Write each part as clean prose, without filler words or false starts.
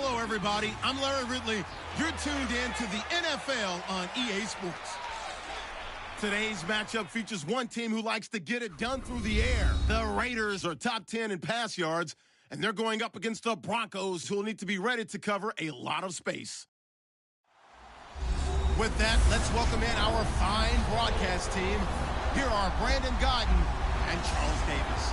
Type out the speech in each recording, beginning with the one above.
Hello, everybody. I'm Larry Ridley. You're tuned in to the NFL on EA Sports. Today's matchup features one team who likes to get it done through the air. The Raiders are top 10 in pass yards, and they're going up against the Broncos, who will need to be ready to cover a lot of space. With that, let's welcome in our fine broadcast team. Here are Brandon Godden and Charles Davis.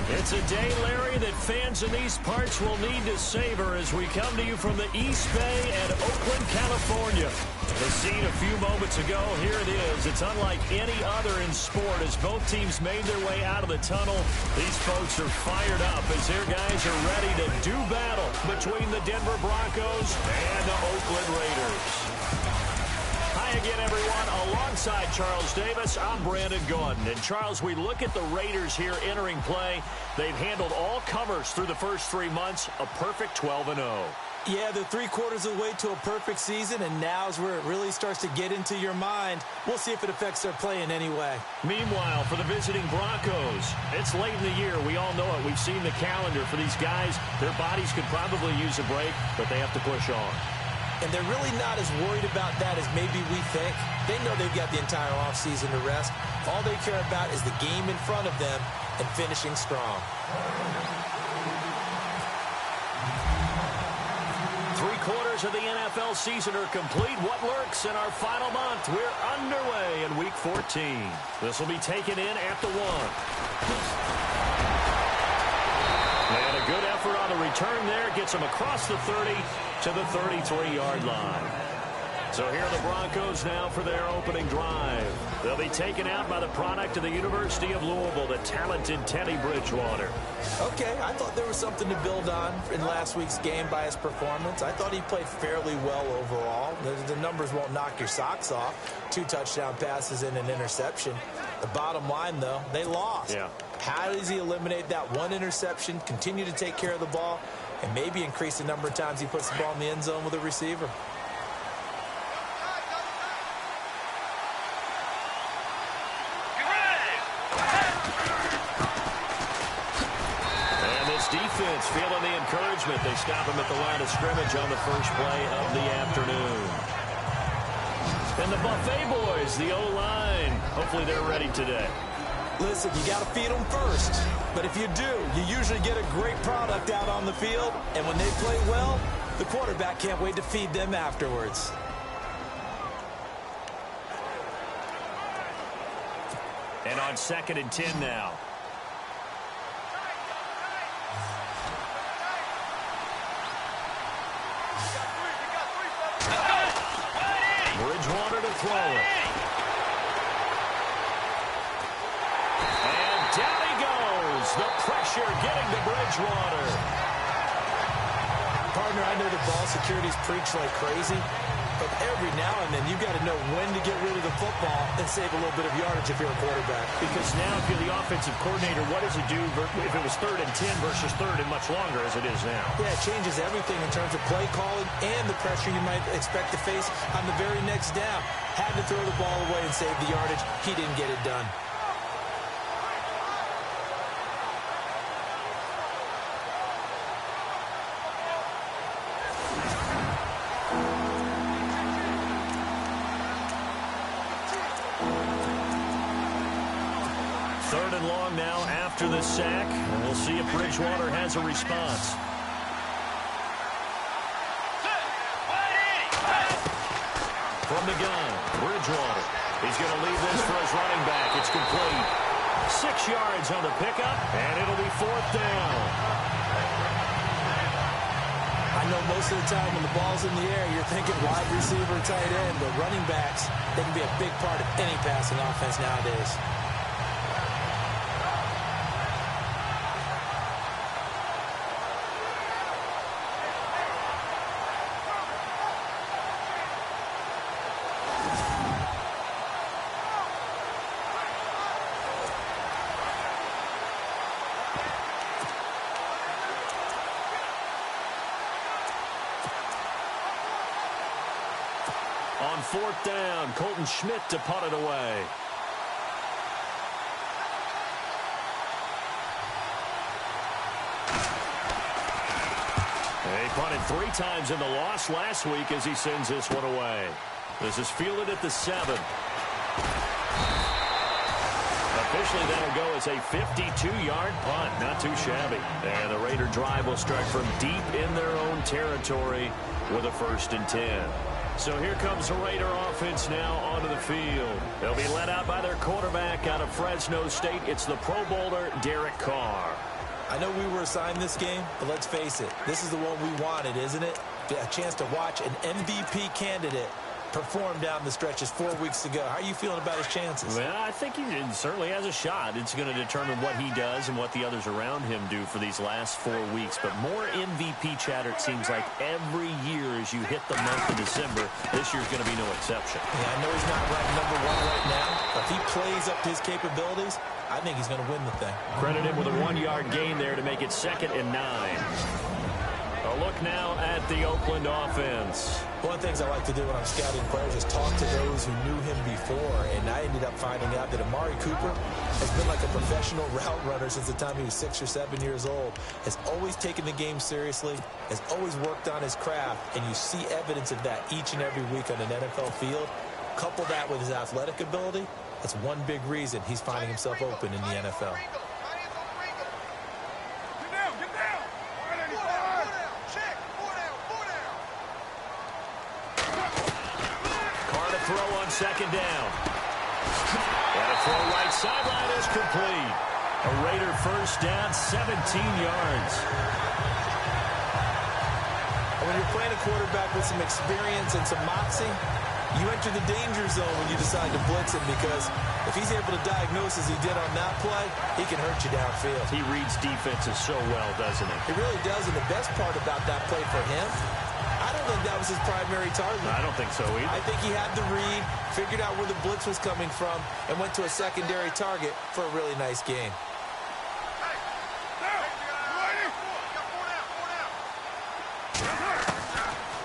It's a day, Larry, that fans in these parts will need to savor as we come to you from the East Bay and Oakland, California. The scene a few moments ago, here it is. It's unlike any other in sport as both teams made their way out of the tunnel. These folks are fired up as their guys are ready to do battle between the Denver Broncos and the Oakland Raiders. Hi again, everyone. Alongside Charles Davis, I'm Brandon Gaudin. And Charles, we look at the Raiders here entering play. They've handled all comers through the first 3 months, a perfect 12-0. Yeah, they're 3/4 of the way to a perfect season, and now's where it really starts to get into your mind. We'll see if it affects their play in any way. Meanwhile, for the visiting Broncos, it's late in the year. We all know it. We've seen the calendar for these guys. Their bodies could probably use a break, but they have to push on. And they're really not as worried about that as maybe we think. They know they've got the entire offseason to rest. All they care about is the game in front of them and finishing strong. 3/4 of the NFL season are complete. What lurks in our final month? We're underway in Week 14. This will be taken in at the 1. And a good effort on the return there. Gets them across the 30 to the 33-yard line. So here are the Broncos now for their opening drive. They'll be taken out by the product of the University of Louisville, the talented Teddy Bridgewater. Okay, I thought there was something to build on in last week's game by his performance. I thought he played fairly well overall. The numbers won't knock your socks off. 2 touchdown passes and an interception. The bottom line, though, they lost. Yeah. How does he eliminate that one interception, continue to take care of the ball, and maybe increase the number of times he puts the ball in the end zone with a receiver? And this defense feeling the encouragement. They stop him at the line of scrimmage on the first play of the afternoon. And the Buffet boys, the O-line, hopefully they're ready today. Listen, you got to feed them first. But if you do, you usually get a great product out on the field. And when they play well, the quarterback can't wait to feed them afterwards. And on 2nd and 10 now. Bridgewater to throw it. And down he goes. The pressure getting to Bridgewater. Partner, I know the ball security's preached like crazy, but every now and then you've got to know when to get rid of the football and save a little bit of yardage if you're a quarterback. Because now if you're the offensive coordinator, what does it do if it was 3rd and 10 versus 3rd and much longer as it is now? Yeah, it changes everything in terms of play calling and the pressure you might expect to face on the very next down. Had to throw the ball away and save the yardage. He didn't get it done. Third and long now after the sack. And we'll see if Bridgewater has a response. From the gun, Bridgewater. He's going to leave this for his running back. It's complete. 6 yards on the pickup, and it'll be 4th down. I know most of the time when the ball's in the air, you're thinking wide receiver, tight end, but running backs, they can be a big part of any passing offense nowadays. On 4th down, Colton Schmidt to punt it away. He punted 3 times in the loss last week as he sends this one away. This is fielded at the 7. Officially, that'll go as a 52-yard punt. Not too shabby. And the Raider drive will start from deep in their own territory with a 1st and 10. So here comes the Raider offense now onto the field. They'll be led out by their quarterback out of Fresno State. It's the Pro Bowler, Derek Carr. I know we were assigned this game, but let's face it. This is the one we wanted, isn't it? A chance to watch an MVP candidate perform down the stretches 4 weeks ago. How are you feeling about his chances? Well, I think he certainly has a shot. It's going to determine what he does and what the others around him do for these last 4 weeks. But more MVP chatter, it seems like, every year as you hit the month of December. This year's going to be no exception. Yeah, I know he's not ranked number 1 right now, but if he plays up to his capabilities, I think he's going to win the thing. Credit him with a 1-yard gain there to make it 2nd and 9. A look now at the Oakland offense. One of the things I like to do when I'm scouting players is talk to those who knew him before, and I ended up finding out that Amari Cooper has been like a professional route runner since the time he was 6 or 7 years old, has always taken the game seriously, has always worked on his craft, and you see evidence of that each and every week on an NFL field. Couple that with his athletic ability, that's one big reason he's finding himself open in the NFL. Throw on 2nd down. And a throw right sideline is complete. A Raider 1st down, 17 yards. When you're playing a quarterback with some experience and some moxie, you enter the danger zone when you decide to blitz him, because if he's able to diagnose as he did on that play, he can hurt you downfield. He reads defenses so well, doesn't he? He really does, and the best part about that play for him, I don't think that was his primary target. I don't think so either. I think he had the read, figured out where the blitz was coming from, and went to a secondary target for a really nice gain.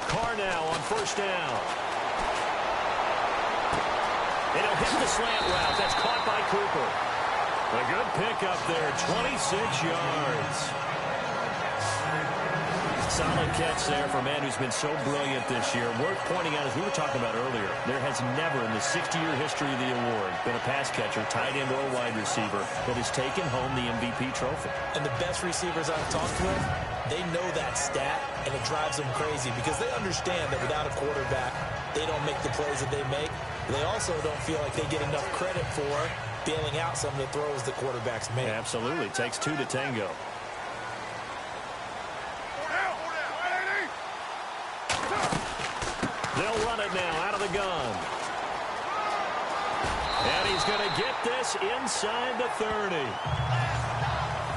Carr now on 1st down. And he'll hit the slant route. That's caught by Cooper. A good pickup there, 26 yards. Solid catch there for a man who's been so brilliant this year. Worth pointing out, as we were talking about earlier, there has never in the 60-year history of the award been a pass catcher, tight end, or wide receiver that has taken home the MVP trophy. And the best receivers I've talked with, they know that stat, and it drives them crazy because they understand that without a quarterback, they don't make the plays that they make. They also don't feel like they get enough credit for bailing out some of the throws the quarterbacks make. Absolutely. Takes 2 to tango. They'll run it now out of the gun. And he's going to get this inside the 30.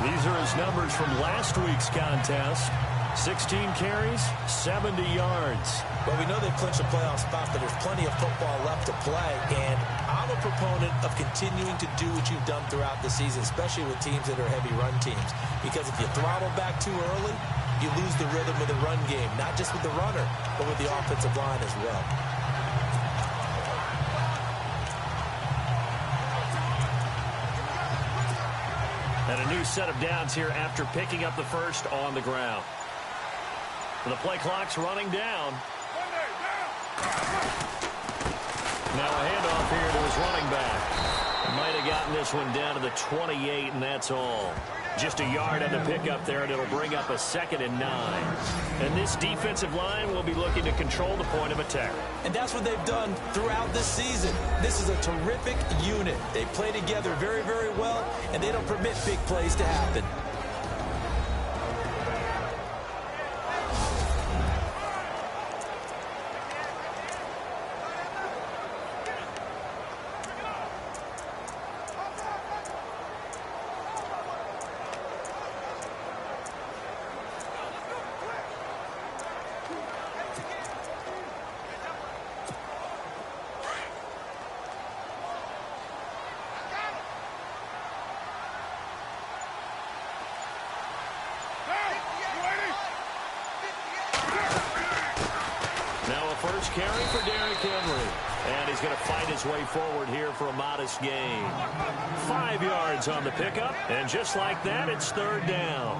These are his numbers from last week's contest. 16 carries, 70 yards. Well, we know they clinched a playoff spot, but there's plenty of football left to play. And I'm a proponent of continuing to do what you've done throughout the season, especially with teams that are heavy run teams. Because if you throttle back too early, you lose the rhythm of the run game, not just with the runner, but with the offensive line as well. And a new set of downs here after picking up the first on the ground. The play clock's running down. Now a handoff here to his running back. Might have gotten this one down to the 28, and that's all. Just a yard on the pickup there, and it'll bring up a 2nd and 9. And this defensive line will be looking to control the point of attack. And that's what they've done throughout this season. This is a terrific unit. They play together very, very well, and they don't permit big plays to happen. First carry for Derrick Henry. And he's going to fight his way forward here for a modest gain. 5 yards on the pickup. And just like that, it's 3rd down.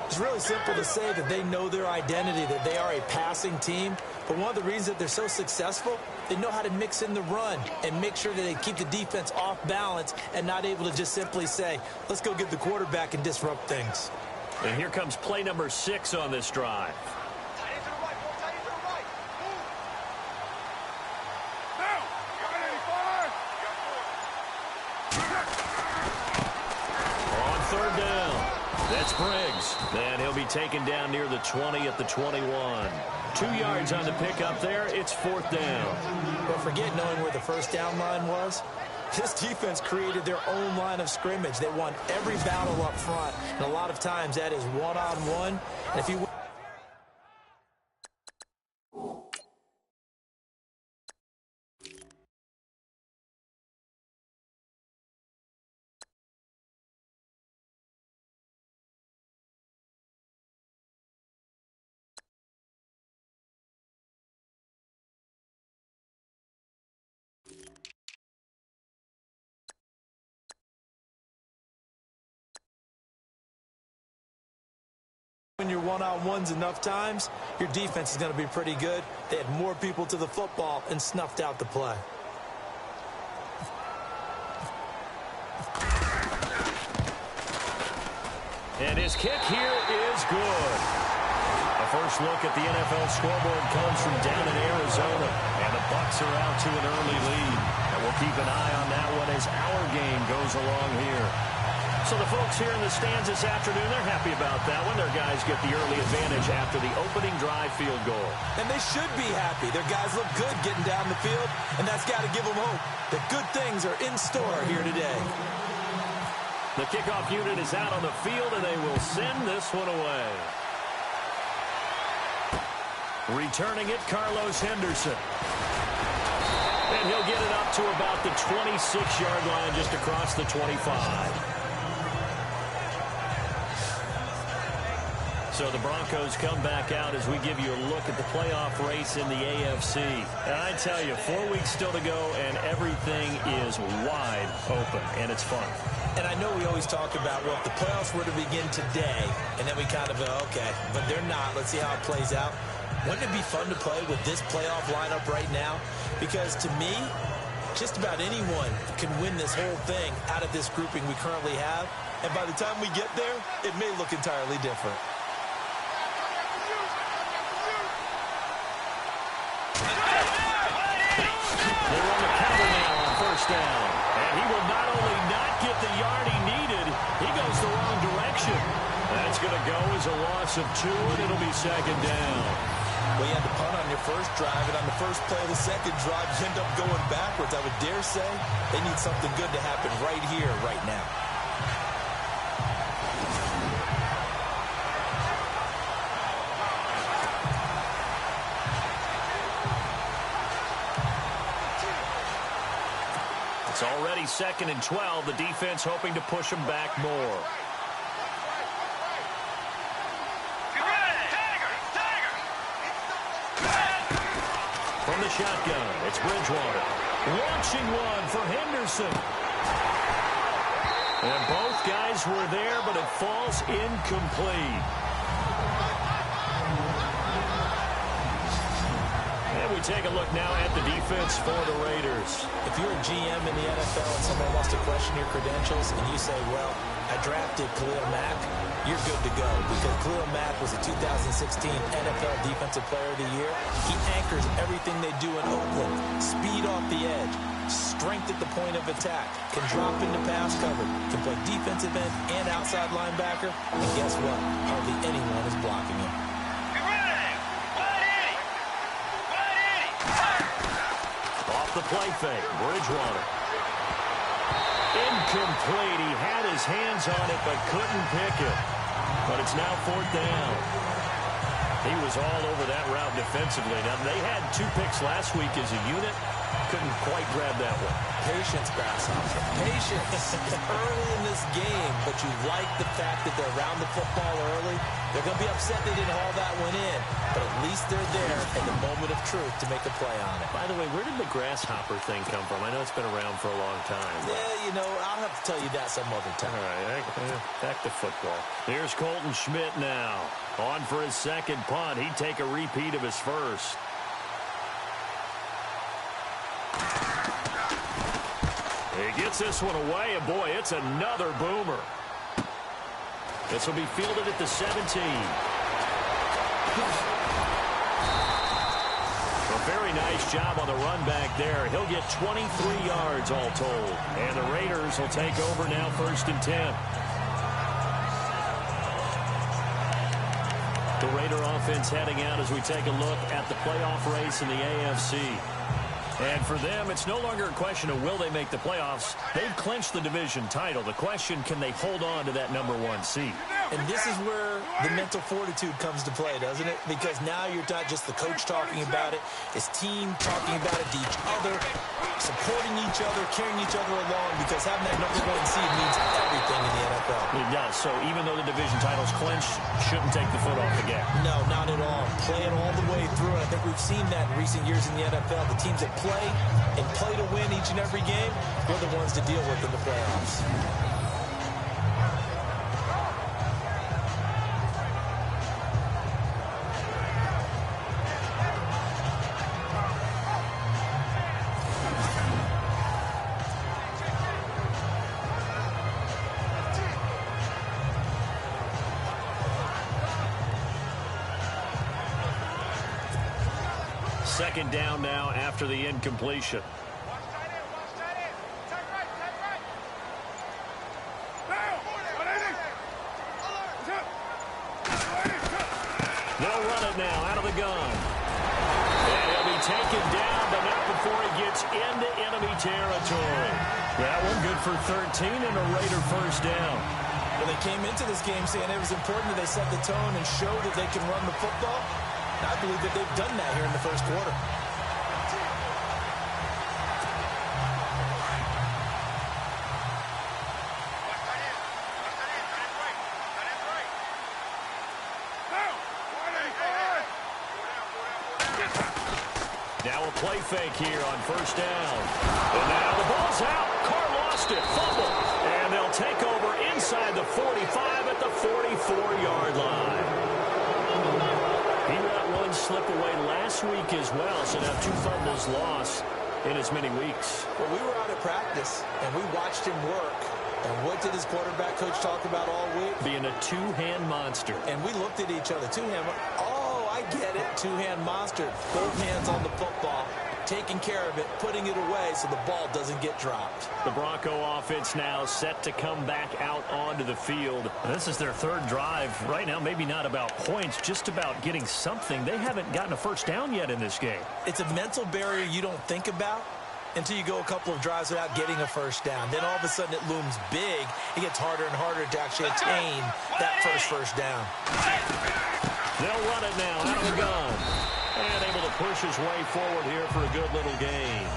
It's really simple to say that they know their identity, that they are a passing team. But one of the reasons that they're so successful, they know how to mix in the run and make sure that they keep the defense off balance and not able to just simply say, let's go get the quarterback and disrupt things. And here comes play number 6 on this drive. On third down, that's Briggs. And he'll be taken down near the 20 at the 21. 2 yards on the pickup there. It's 4th down. Don't forget knowing where the first down line was. This defense created their own line of scrimmage. They won every battle up front, and a lot of times that is one-on-one. And if you when you're one-on-ones enough times, your defense is going to be pretty good. They had more people to the football and snuffed out the play. And his kick here is good. A first look at the NFL scoreboard comes from down in Arizona. And the Bucs are out to an early lead. And we'll keep an eye on that one as our game goes along here. So the folks here in the stands this afternoon, they're happy about that one. Their guys get the early advantage after the opening drive field goal. And they should be happy. Their guys look good getting down the field, and that's got to give them hope that good things are in store here today. The kickoff unit is out on the field, and they will send this one away. Returning it, Carlos Henderson. And he'll get it up to about the 26-yard line just across the 25. So the Broncos come back out as we give you a look at the playoff race in the AFC. And I tell you, 4 weeks still to go, and everything is wide open, and it's fun. And I know we always talk about, well, if the playoffs were to begin today, and then we kind of go, okay, but they're not. Let's see how it plays out. Wouldn't it be fun to play with this playoff lineup right now? Because to me, just about anyone can win this whole thing out of this grouping we currently have. And by the time we get there, it may look entirely different. Down. And he will not only not get the yard he needed, he goes the wrong direction. That's going to go as a loss of 2, and it'll be 2nd down. Well, you had to punt on your first drive, and on the first play of the second drive, you end up going backwards. I would dare say they need something good to happen right here, right now. It's already 2nd and 12. The defense hoping to push them back more. From the shotgun, it's Bridgewater. Launching one for Henderson. And both guys were there, but it falls incomplete. And we take a look now at the defense for the Raiders. If you're a GM in the NFL and someone wants to question your credentials and you say, well, I drafted Khalil Mack, you're good to go, because Khalil Mack was a 2016 NFL Defensive Player of the Year. He anchors everything they do in Oakland. Speed off the edge, strength at the point of attack, can drop into pass cover, can play defensive end and outside linebacker, and guess what? Hardly anyone is blocking him. The play fake, Bridgewater. Incomplete. He had his hands on it, but couldn't pick it. But it's now 4th down. He was all over that route defensively. Now, they had 2 picks last week as a unit, couldn't quite grab that one. Patience, Grasshopper. Patience early in this game, but you like the fact that they're around the football early. They're going to be upset they didn't haul that one in, but at least they're there at the moment of truth to make a play on it. By the way, where did the grasshopper thing come from? I know it's been around for a long time. Yeah, you know, I'll have to tell you that some other time. All right, back to football. Here's Colton Schmidt now. On for his second punt. He'd take a repeat of his first. He gets this one away, and boy, it's another boomer. This will be fielded at the 17. A very nice job on the run back there. He'll get 23 yards all told. And the Raiders will take over now, 1st and 10. The Raider offense heading out as we take a look at the playoff race in the AFC. And for them, it's no longer a question of will they make the playoffs. They've clinched the division title. The question, can they hold on to that #1 seed? And this is where the mental fortitude comes to play, doesn't it? Because now you're not just the coach talking about it. It's team talking about it to each other, supporting each other, carrying each other along, because having that #1 seed means everything in the NFL. It does. So even though the division title's clinched, shouldn't take the foot off the gas. No, not at all. Play it all the way through. And I think we've seen that in recent years in the NFL. The teams that play and play to win each and every game, we're the ones to deal with in the playoffs. Second down now after the incompletion. They'll run it now out of the gun. And he'll be taken down, but not before he gets into enemy territory. That one good for 13 and a Raider 1st down. Well, they came into this game saying it was important that they set the tone and show that they can run the football. And I believe that they've done that here in the first quarter. Now a play fake here on 1st down. And now the ball's out. Carr lost it. Fumble. And they'll take over inside the 45 at the 44-yard line. He let one slip away last week as well, so now 2 fumbles lost in as many weeks. Well, we were out at practice, and we watched him work. And what did his quarterback coach talk about all week? Being a two-hand monster. And we looked at each other. Two-hand. Oh, I get it. Two-hand monster. Both hands on the football, taking care of it, putting it away so the ball doesn't get dropped. The Bronco offense now set to come back out onto the field. This is their 3rd drive. Right now, maybe not about points, just about getting something. They haven't gotten a 1st down yet in this game. It's a mental barrier you don't think about until you go a couple of drives without getting a 1st down. Then all of a sudden it looms big. It gets harder and harder to actually attain that first down. They'll run it now out of the gun. And able to push his way forward here for a good little gain.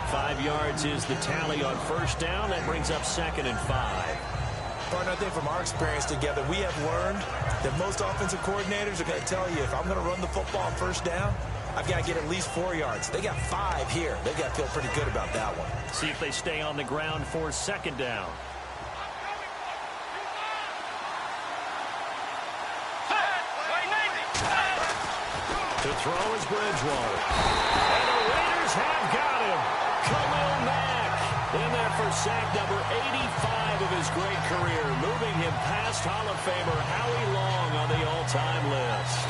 5 yards is the tally on 1st down. That brings up 2nd and 5. Partner, I think from our experience together, we have learned that most offensive coordinators are going to tell you, if I'm going to run the football on 1st down, I've got to get at least 4 yards. They got 5 here. They've got to feel pretty good about that one. See if they stay on the ground for 2nd down. To throw is Bridgewater. And the Raiders have got him. Khalil Mack in there for sack number 85 of his great career, moving him past Hall of Famer Howie Long on the all-time list.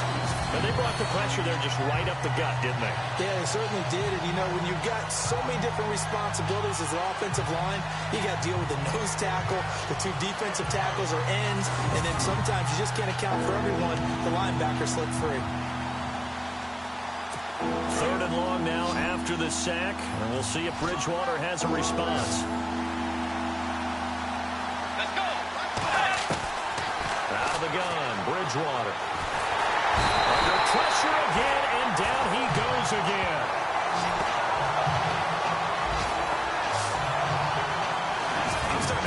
And they brought the pressure there just right up the gut, didn't they? Yeah, they certainly did. And, you know, when you've got so many different responsibilities as an offensive line, you got to deal with the nose tackle, the 2 defensive tackles or ends, and then sometimes you just can't account for everyone. The linebacker slipped free. 3rd and long now after the sack, and we'll see if Bridgewater has a response. Let's go. Out of the gun, Bridgewater. Under pressure again, and down he goes again.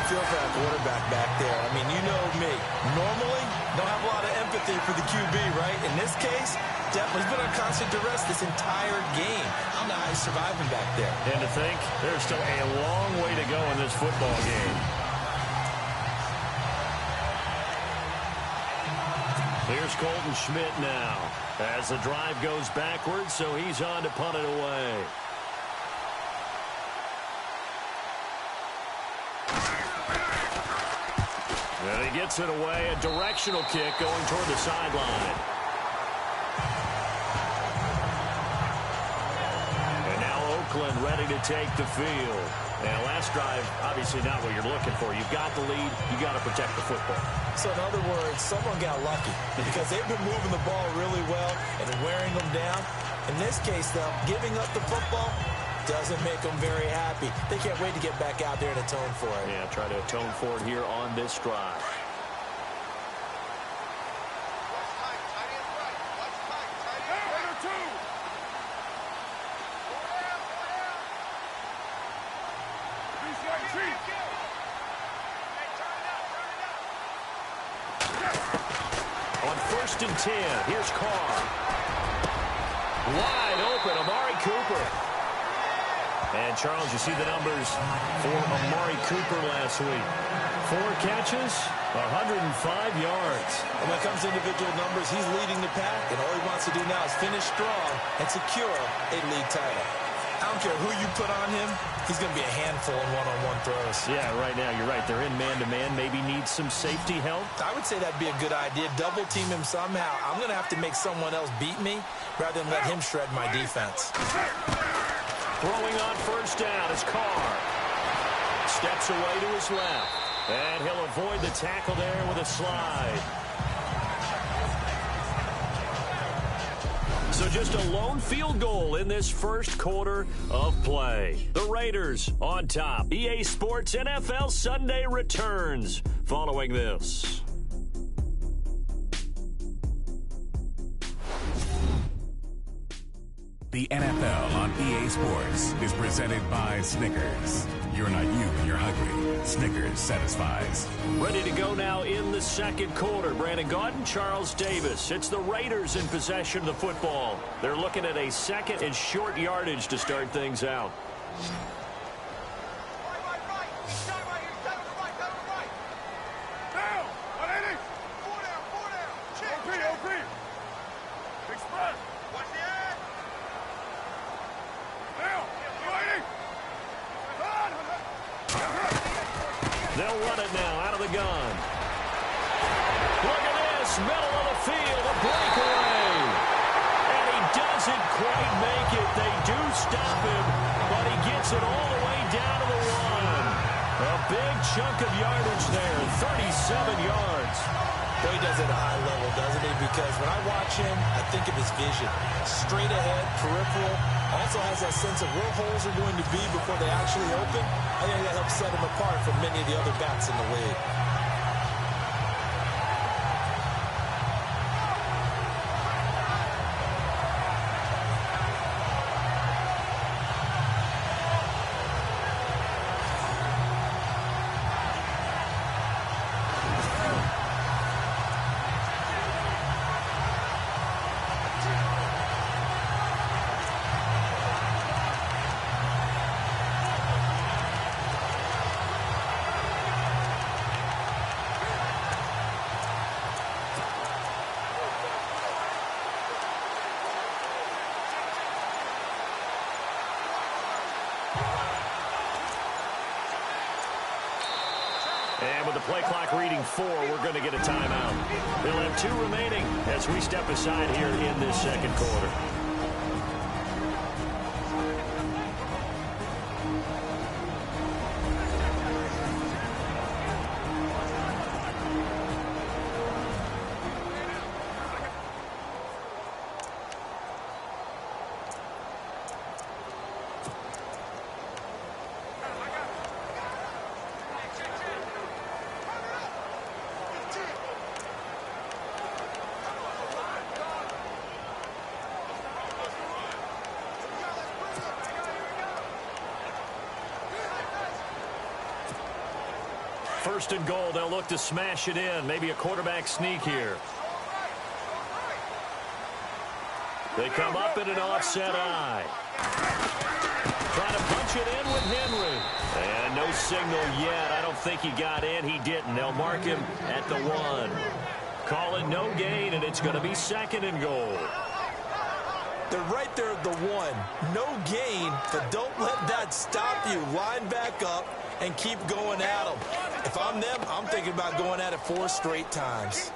feel for that quarterback back there. I mean, you know me. Normally, don't have a lot of empathy for the QB, right? In this case, definitely he's been on constant duress this entire game. I don't know how he's surviving back there. And to think, there's still a long way to go in this football game. Here's Colton Schmidt now as the drive goes backwards, so he's on to punt it away. And he gets it away, a directional kick going toward the sideline. And now Oakland ready to take the field. And last drive, obviously not what you're looking for. You've got the lead. You got to protect the football. So in other words, someone got lucky because they've been moving the ball really well and wearing them down. In this case, though, giving up the football doesn't make them very happy. They can't wait to get back out there and atone for it. Yeah, try to atone for it here on this drive. On 1st and 10, here's Carr. Wide open, Amari Cooper. And, Charles, you see the numbers for Amari Cooper last week. 4 catches, 105 yards. And when it comes to individual numbers, he's leading the pack, and all he wants to do now is finish strong and secure a league title. I don't care who you put on him, he's going to be a handful in one-on-one throws. Yeah, right now, you're right. They're in man-to-man, maybe needs some safety help. I would say that'd be a good idea. Double team him somehow. I'm going to have to make someone else beat me rather than let him shred my defense. Throwing on 1st down is Carr. Steps away to his left. And he'll avoid the tackle there with a slide. So just a lone field goal in this first quarter of play. The Raiders on top. EA Sports NFL Sunday returns following this. The NFL on EA Sports is presented by Snickers. You're not you when you're hungry. Snickers satisfies. Ready to go now in the second quarter. Brandon Gaudin, Charles Davis. It's the Raiders in possession of the football. They're looking at a 2nd and short yardage to start things out. They'll run it now out of the gun. Look at this, middle of the field, a breakaway. And he doesn't quite make it. They do stop him, but he gets it all the way down to the 1. A big chunk of yardage there, 37 yards. Boy, he does it at a high level, doesn't he? Because when I watch him, I think of his vision. Straight ahead, peripheral. Also has that sense of where holes are going to be before they actually open. I think that helps set him apart from many of the other backs in the league. And with the play clock reading 4, we're going to get a timeout. They'll have 2 remaining as we step aside here in this second quarter. first and goal. They'll look to smash it in. Maybe a quarterback sneak here. They come up in an offset eye. Trying to punch it in with Henry. And no signal yet. I don't think he got in. He didn't. They'll mark him at the 1. Call it no gain, and it's going to be second and goal. They're right there at the 1. No gain, but don't let that stop you. Line back up and keep going at them. If I'm them, I'm thinking about going at it 4 straight times.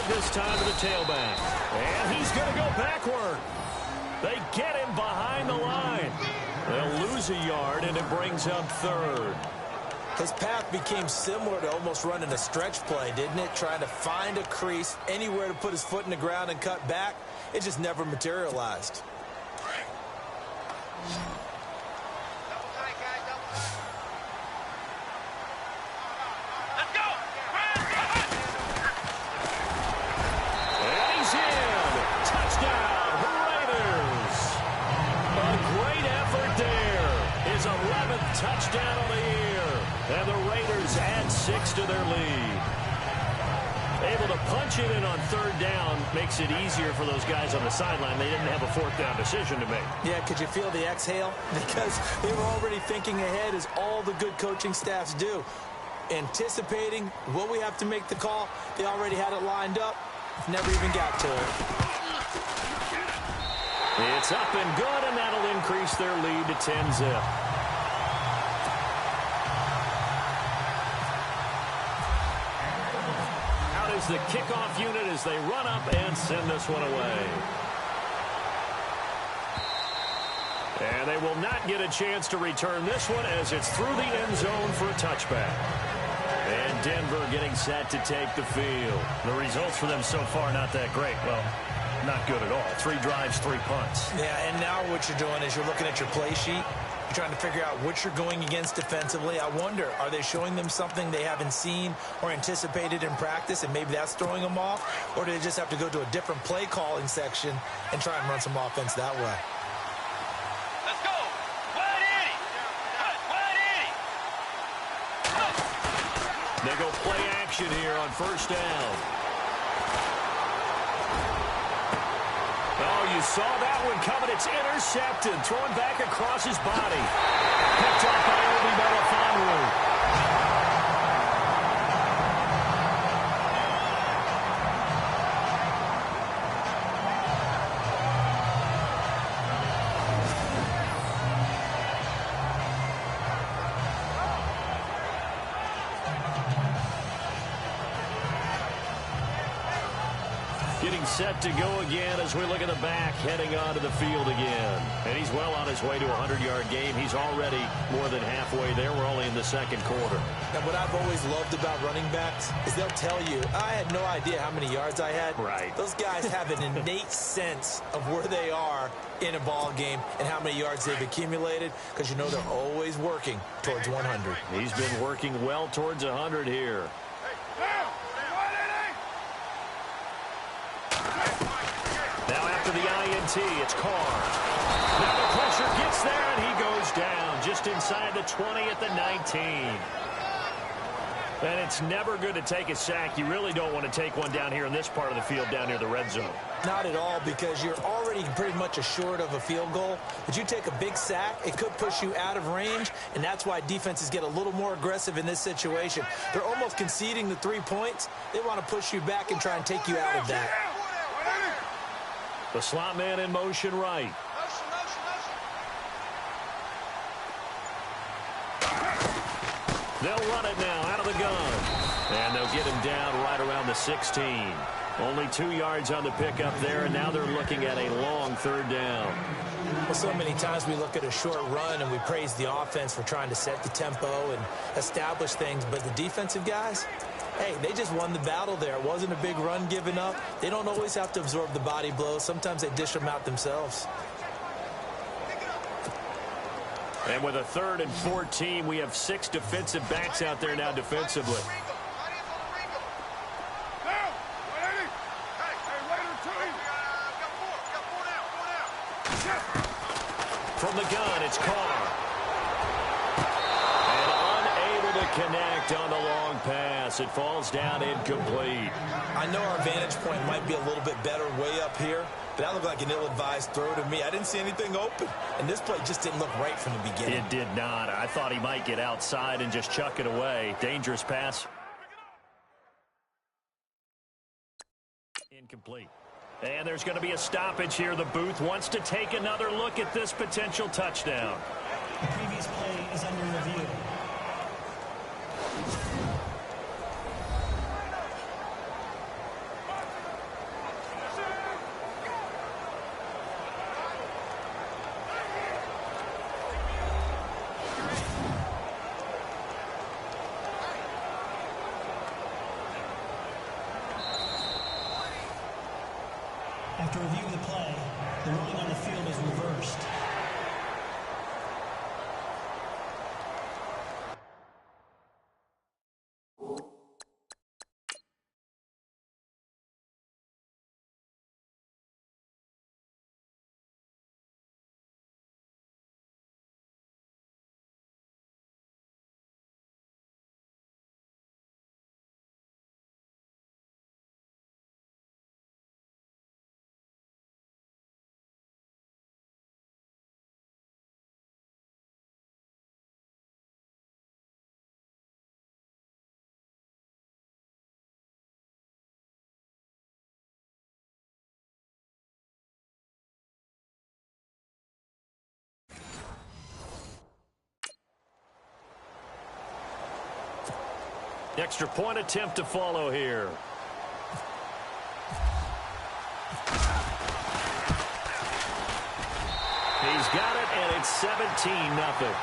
This time to the tailback. And he's going to go backward. They get him behind the line. They'll lose a yard, and it brings up third. His path became similar to almost running a stretch play, didn't it? Trying to find a crease, anywhere to put his foot in the ground and cut back. It just never materialized. Touchdown on the year. And the Raiders add 6 to their lead. Able to punch it in on third down makes it easier for those guys on the sideline. They didn't have a fourth down decision to make. Yeah, could you feel the exhale? Because they were already thinking ahead, as all the good coaching staffs do. Anticipating what we have to make the call. They already had it lined up. Never even got to it. It's up and good, and that'll increase their lead to 10-zip. The kickoff unit as they run up and send this one away. And they will not get a chance to return this one as it's through the end zone for a touchback. And Denver getting set to take the field. The results for them so far not that great. Well, not good at all. 3 drives, 3 punts. Yeah, and now what you're doing is you're looking at your play sheet. You're trying to figure out what you're going against defensively. I wonder, are they showing them something they haven't seen or anticipated in practice, and maybe that's throwing them off? Or do they just have to go to a different play calling section and try and run some offense that way? Let's go. 180. They go play action here on first down. Oh, you saw that one coming. It's intercepted. Thrown back across his body. Picked up by Obi Melifonwu. Getting set to go again as we look at the back, heading onto the field again. And he's well on his way to a 100-yard game. He's already more than halfway there. We're only in the second quarter. And what I've always loved about running backs is they'll tell you, I had no idea how many yards I had. Right. Those guys have an innate sense of where they are in a ball game and how many yards they've accumulated, because you know they're always working towards 100. He's been working well towards 100 here. Now after the INT, it's Carr. Now the pressure gets there, and he goes down just inside the 20 at the 19. And it's never good to take a sack. You really don't want to take one down here in this part of the field, down near the red zone. Not at all, because you're already pretty much assured of a field goal. But you take a big sack, it could push you out of range, and that's why defenses get a little more aggressive in this situation. They're almost conceding the 3 points. They want to push you back and try and take you out of that. The slot man in motion right. They'll run it now out of the gun. And they'll get him down right around the 16. Only 2 yards on the pickup there, and now they're looking at a long third down. Well, so many times we look at a short run and we praise the offense for trying to set the tempo and establish things, but the defensive guys, hey, they just won the battle there. It wasn't a big run given up. They don't always have to absorb the body blows. Sometimes they dish them out themselves. And with a 3rd and 14, we have 6 defensive backs out there now defensively. From the gun, it's Carr. And unable to connect on the long pass. It falls down incomplete. I know our vantage point might be a little bit better way up here, but that looked like an ill-advised throw to me. I didn't see anything open, and this play just didn't look right from the beginning. It did not. I thought he might get outside and just chuck it away. Dangerous pass. Incomplete. And there's going to be a stoppage here. The booth wants to take another look at this potential touchdown. The previous play is under review. After reviewing the play, the ruling on the field is reversed. Extra point attempt to follow here. He's got it, and it's 17-0.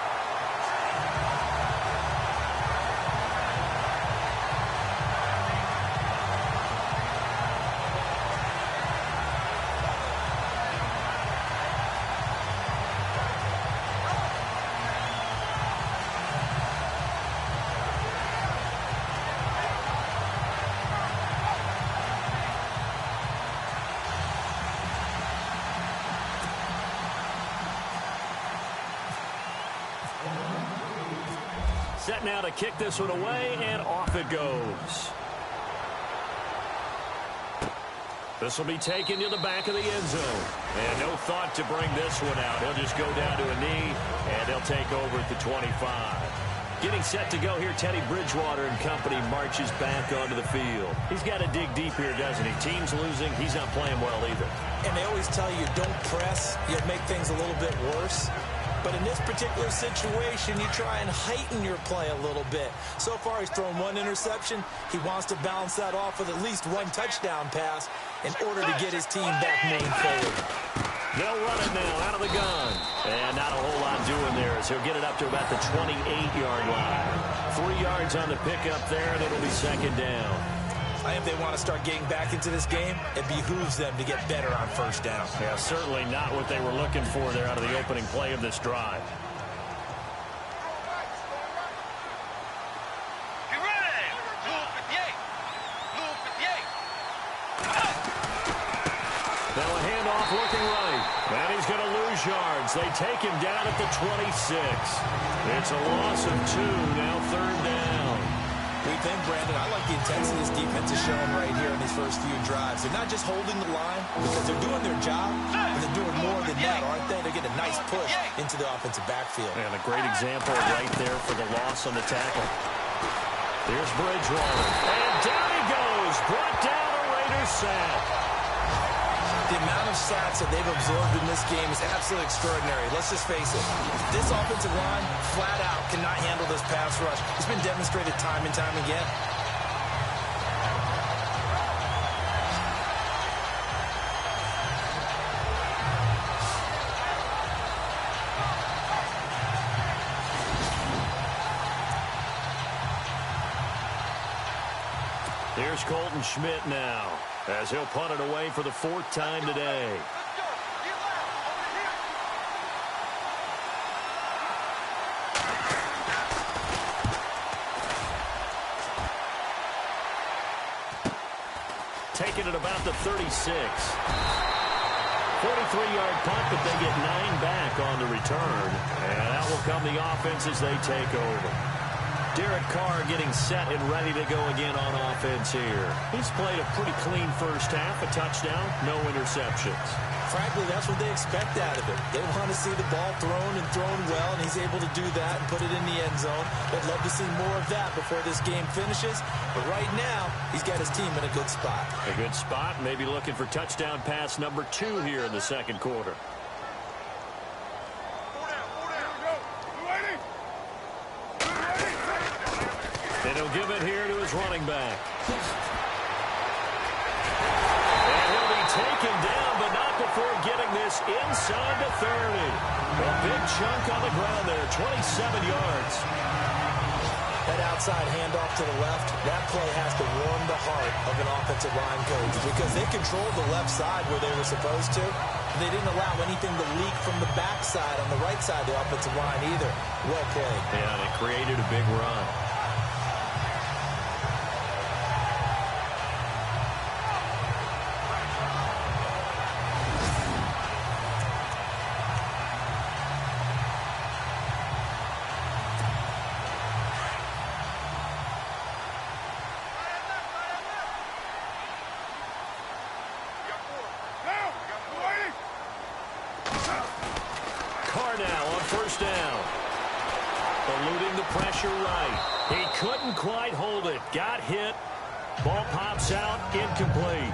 Set now to kick this one away, and off it goes. This will be taken to the back of the end zone. And no thought to bring this one out. He'll just go down to a knee, and they'll take over at the 25. Getting set to go here, Teddy Bridgewater and company marches back onto the field. He's got to dig deep here, doesn't he? Team's losing. He's not playing well either. And they always tell you, don't press. You'll make things a little bit worse. But in this particular situation, you try and heighten your play a little bit. So far, he's thrown 1 interception. He wants to balance that off with at least 1 touchdown pass in order to get his team back moving forward. They'll run it now out of the gun. And not a whole lot doing there as he'll get it up to about the 28-yard line. 3 yards on the pickup there, and it'll be 2nd down. I think if they want to start getting back into this game, it behooves them to get better on 1st down. Yeah, certainly not what they were looking for there out of the opening play of this drive. Get ready! Now a handoff looking right. And he's going to lose yards. They take him down at the 26. It's a loss of 2, now 3rd down. We think, Brandon, I like the intensity this defense is showing right here in these first few drives. They're not just holding the line because they're doing their job, but they're doing more than that, aren't they? They're getting a nice push into the offensive backfield. And a great example right there for the loss on the tackle. There's Bridgewater. And down he goes. Brought down a Raiders sack. The amount of sacks that they've absorbed in this game is absolutely extraordinary. Let's just face it. This offensive line, flat out, cannot handle this pass rush. It's been demonstrated time and time again. Here's Colton Schmidt now, as he'll punt it away for the 4th time today. taken at about the 36. 43-yard punt, but they get 9 back on the return. And out will come the offense as they take over. Derek Carr getting set and ready to go again on offense here. He's played a pretty clean first half, a touchdown, no interceptions. Frankly, that's what they expect out of him. They want to see the ball thrown and thrown well, and he's able to do that and put it in the end zone. They'd love to see more of that before this game finishes. But right now, he's got his team in a good spot. A good spot, maybe looking for touchdown pass number 2 here in the second quarter. And he'll give it here to his running back. And he'll be taken down, but not before getting this inside the 30. A big chunk on the ground there, 27 yards. That outside handoff to the left, that play has to warm the heart of an offensive line coach because they controlled the left side where they were supposed to. They didn't allow anything to leak from the backside on the right side of the offensive line either. Well played. Yeah, and it created a big run. First down. Eluding the pressure right. He couldn't quite hold it. Got hit. Ball pops out. Incomplete.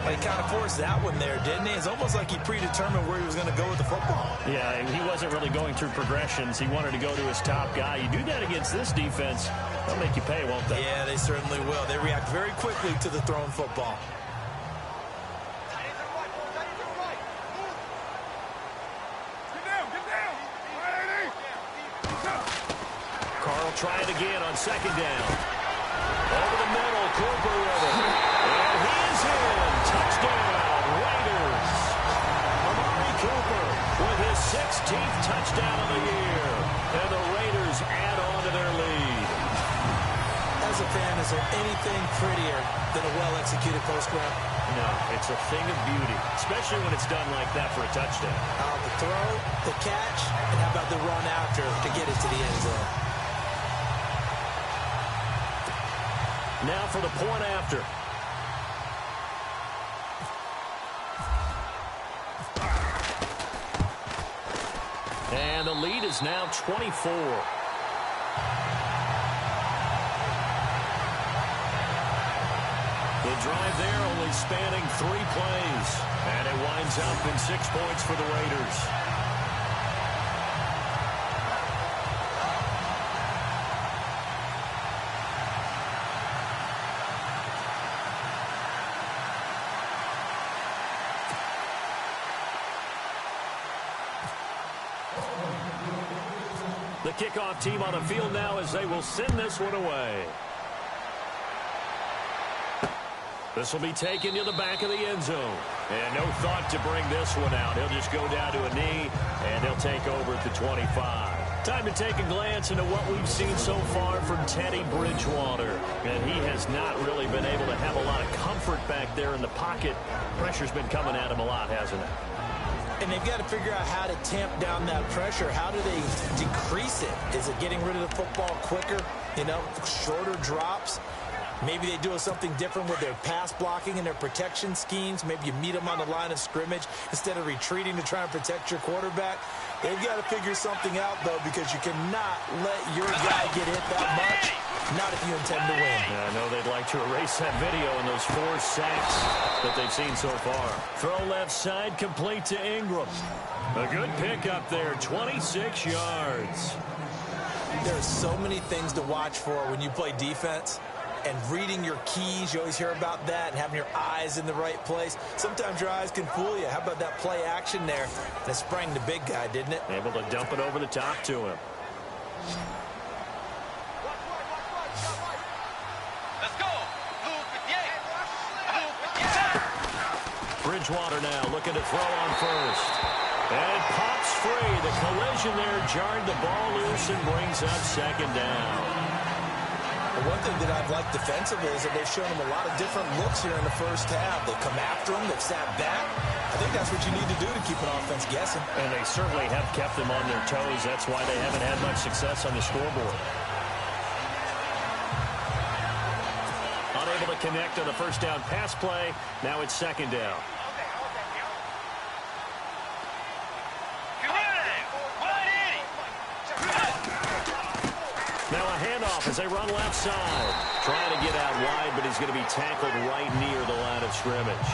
Well, he kind of forced that one there, didn't he? It's almost like he predetermined where he was going to go with the football. Yeah, he wasn't really going through progressions. He wanted to go to his top guy. You do that against this defense, they'll make you pay, won't they? Yeah, they certainly will. They react very quickly to the thrown football. Try it again on second down. Over the middle, Cooper with it. And he is in. Touchdown, Raiders. Amari Cooper with his 16th touchdown of the year. And the Raiders add on to their lead. As a fan, is there anything prettier than a well-executed post route? No, it's a thing of beauty, especially when it's done like that for a touchdown. The throw, the catch, and how about the run after to get it to the end zone? Now for the point after. And the lead is now 24. The drive there only spanning 3 plays. And it winds up in 6 points for the Raiders. The kickoff team on the field now as they will send this one away. This will be taken to the back of the end zone. And no thought to bring this one out. He'll just go down to a knee, and he'll take over at the 25. Time to take a glance into what we've seen so far from Teddy Bridgewater. And he has not really been able to have a lot of comfort back there in the pocket. Pressure's been coming at him a lot, hasn't it? And they've got to figure out how to tamp down that pressure. How do they decrease it? Is it getting rid of the football quicker? You know, shorter drops? Maybe they do something different with their pass blocking and their protection schemes. Maybe you meet them on the line of scrimmage instead of retreating to try and protect your quarterback. They've got to figure something out, though, because you cannot let your guy get hit that much. Not if you intend to win. Yeah, I know they'd like to erase that video and those 4 sacks that they've seen so far. Throw left side, complete to Ingram. A good pick up there, 26 yards. There's so many things to watch for when you play defense. And reading your keys, you always hear about that, and having your eyes in the right place. Sometimes your eyes can fool you. How about that play action there? And it sprang the big guy, didn't it? Able to dump it over the top to him. Let's go. Bridgewater now looking to throw on first. And pops free. The collision there jarred the ball loose and brings up second down. And one thing that I've liked defensively is that they've shown him a lot of different looks here in the first half. They come after him. They've sat back. I think that's what you need to do to keep an offense guessing. And they certainly have kept them on their toes. That's why they haven't had much success on the scoreboard. Unable to connect on the first down pass play. Now it's second down. Now a handoff as they run left side. Trying to get out wide, but he's going to be tackled right near the line of scrimmage.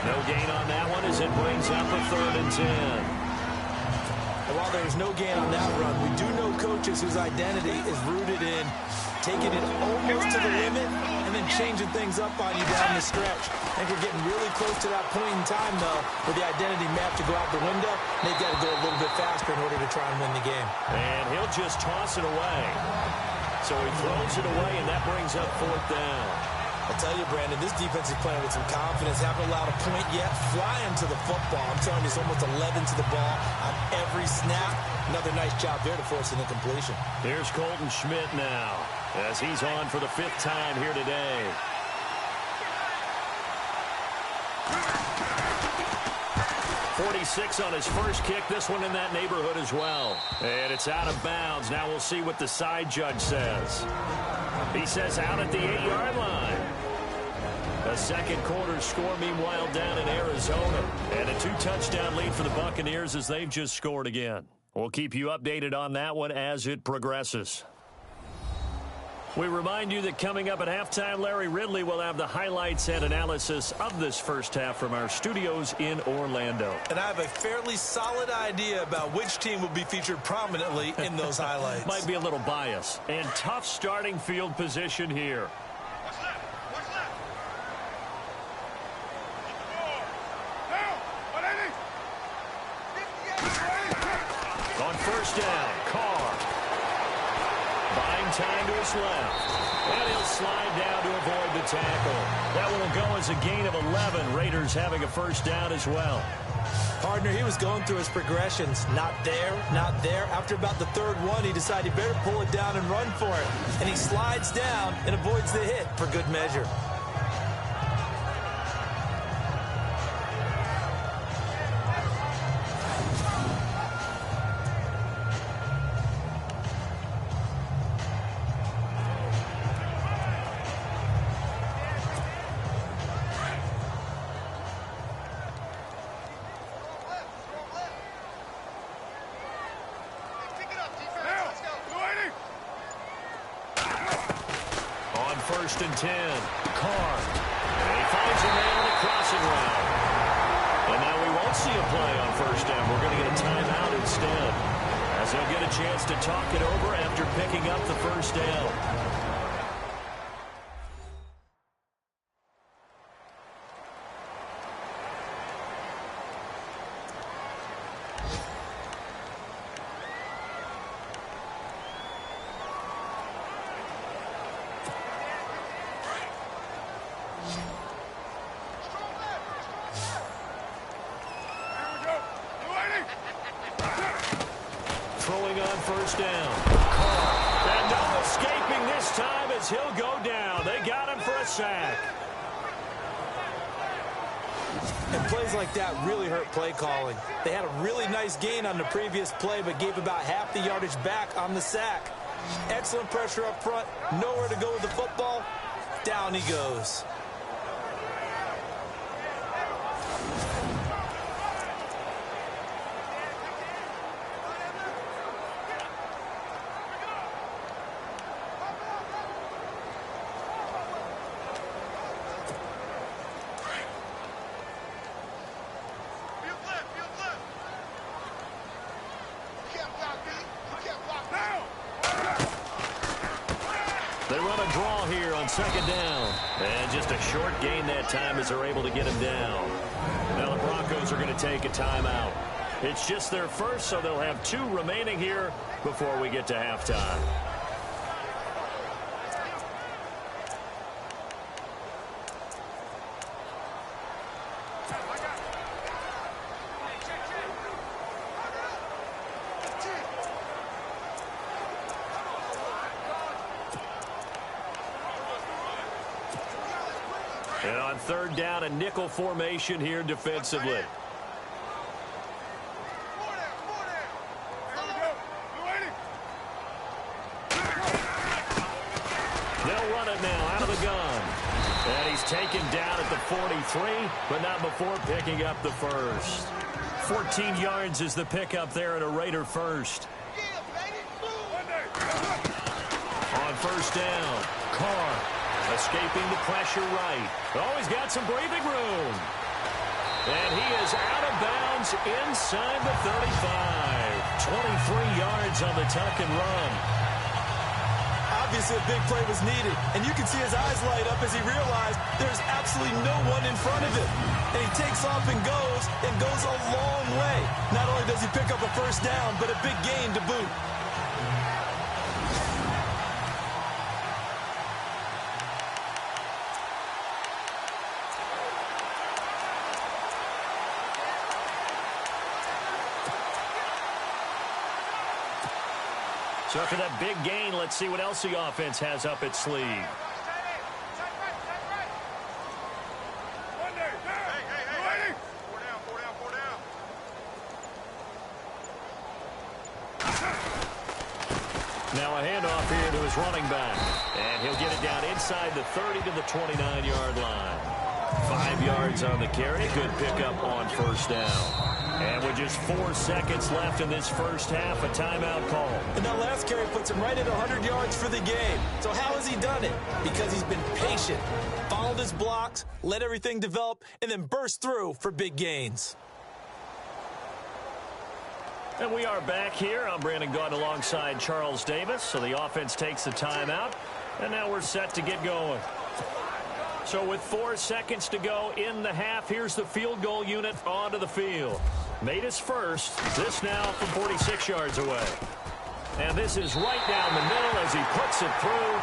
No gain on that one as it brings up a 3rd and 10. And while there's no gain on that run, we do know coaches whose identity is rooted in taking it almost to the limit and then changing things up on you down the stretch. I think we're getting really close to that point in time, though, where the identity may have to go out the window. They've got to go a little bit faster in order to try and win the game. And he'll just toss it away. So he throws it away, and that brings up 4th down. I'll tell you, Brandon, this defense is playing with some confidence. Haven't allowed a point yet. Flying to the football. I'm telling you, it's almost 11 to the ball on every snap. Another nice job there to force an incompletion. Here's Colton Schmidt now, as he's on for the 5th time here today. .46 on his first kick. This one in that neighborhood as well. And it's out of bounds. Now we'll see what the side judge says. He says out at the 8-yard line. A second quarter score, meanwhile, down in Arizona. And a 2-touchdown lead for the Buccaneers as they've just scored again. We'll keep you updated on that one as it progresses. We remind you that coming up at halftime, Larry Ridley will have the highlights and analysis of this first half from our studios in Orlando. And I have a fairly solid idea about which team will be featured prominently in those highlights. Might be a little bias. And tough starting field position here. On first down, Carr. Buying time to his left. And he'll slide down to avoid the tackle. That one will go as a gain of 11. Raiders having a first down as well. Partner, he was going through his progressions. Not there, not there. After about the 3rd one, he decided he better pull it down and run for it. And he slides down and avoids the hit for good measure. First and 10. Carr. And he finds a man on the crossing route. And now we won't see a play on first down. We're going to get a timeout instead, as they'll get a chance to talk it over after picking up the first down. Throwing on first down. Carr. And no escaping this time as he'll go down. They got him for a sack. And plays like that really hurt play calling. They had a really nice gain on the previous play, but gave about half the yardage back on the sack. Excellent pressure up front. Nowhere to go with the football. Down he goes. They run a draw here on second down. And just a short gain that time as they're able to get him down. Now the Broncos are going to take a timeout. It's just their first, so they'll have 2 remaining here before we get to halftime. And on third down, a nickel formation here defensively. They'll run it now out of the gun. And he's taken down at the 43, but not before picking up the first. 14 yards is the pickup there at a Raider first. On first down, Carr escaping the pressure right. Oh, he's got some breathing room. And he is out of bounds inside the 35. 23 yards on the tuck and run. Obviously, a big play was needed, and you can see his eyes light up as he realized there's absolutely no one in front of him. And he takes off and goes a long way. Not only does he pick up a first down, but a big gain to boot. So after that big gain, let's see what else the offense has up its sleeve. Now a handoff here to his running back. And he'll get it down inside the 30 to the 29-yard line. 5 yards on the carry. Good pickup on first down. And with just 4 seconds left in this first half, a timeout call. And that last carry puts him right at 100 yards for the game. So how has he done it? Because he's been patient, followed his blocks, let everything develop, and then burst through for big gains. And we are back here. I'm Brandon Gaudin alongside Charles Davis. So the offense takes the timeout, and now we're set to get going. So with 4 seconds to go in the half, here's the field goal unit onto the field. Made his first. This now from 46 yards away. And this is right down the middle as he puts it through.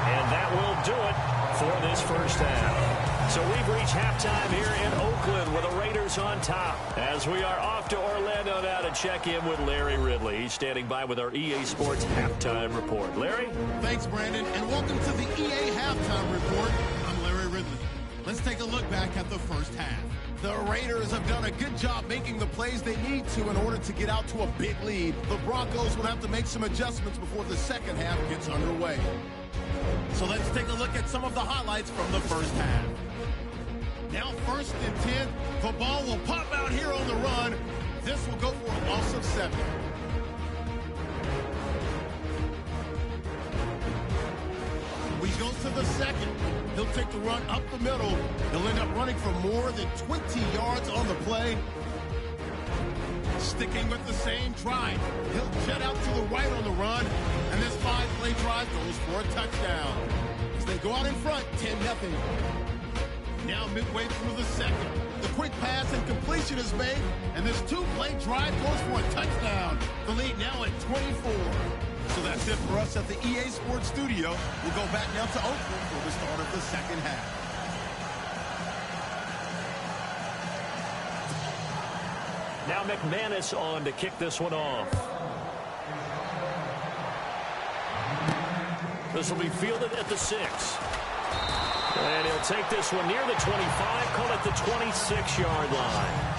And that will do it for this first half. So we've reached halftime here in Oakland with the Raiders on top. As we are off to Orlando now to check in with Larry Ridley. He's standing by with our EA Sports Halftime Report. Larry? Thanks, Brandon, and welcome to the EA Halftime Report. I'm Larry Ridley. Let's take a look back at the first half. The Raiders have done a good job making the plays they need to in order to get out to a big lead. The Broncos will have to make some adjustments before the second half gets underway. So let's take a look at some of the highlights from the first half. Now 1st and 10, the ball will pop out here on the run. This will go for a loss of 7. We go to the second. He'll take the run up the middle. He'll end up running for more than 20 yards on the play. Sticking with the same drive. He'll jet out to the right on the run. And this 5-play drive goes for a touchdown. As they go out in front, 10-0. Now midway through the second. The quick pass and completion is made. And this 2-play drive goes for a touchdown. The lead now at 24. So that's it for us at the EA Sports Studio. We'll go back now to Oakland for the start of the second half. Now McManus on to kick this one off. This will be fielded at the 6. And he'll take this one near the 25, call it the 26-yard line.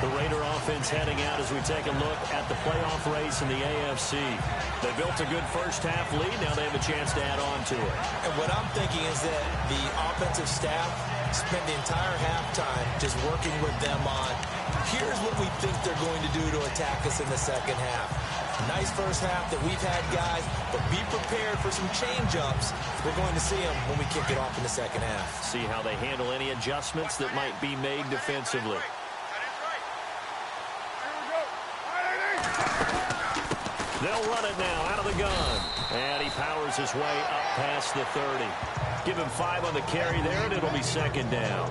The Raider offense heading out as we take a look at the playoff race in the AFC. They built a good first half lead. Now they have a chance to add on to it. And what I'm thinking is that the offensive staff spent the entire halftime just working with them on, here's what we think they're going to do to attack us in the second half. Nice first half that we've had, guys, but be prepared for some change-ups. We're going to see them when we kick it off in the second half. See how they handle any adjustments that might be made defensively. They'll run it now out of the gun. And he powers his way up past the 30. Give him 5 on the carry there, and it'll be second down.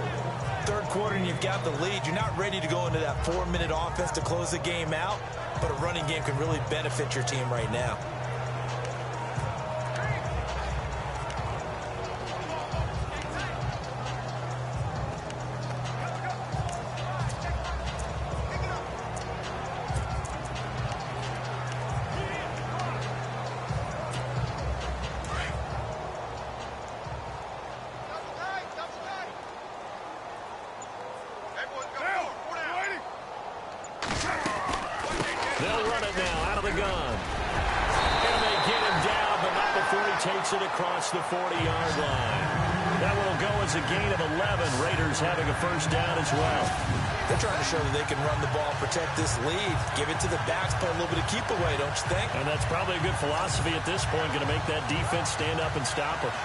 Third quarter, and you've got the lead. You're not ready to go into that 4-minute offense to close the game out, but a running game can really benefit your team right now. They'll run it now out of the gun. And they get him down, but not before he takes it across the 40-yard line. That will go as a gain of 11. Raiders having a first down as well. They're trying to show that they can run the ball, protect this lead, give it to the backs, play a little bit of keep away, don't you think? And that's probably a good philosophy at this point, going to make that defense stand up and stop them.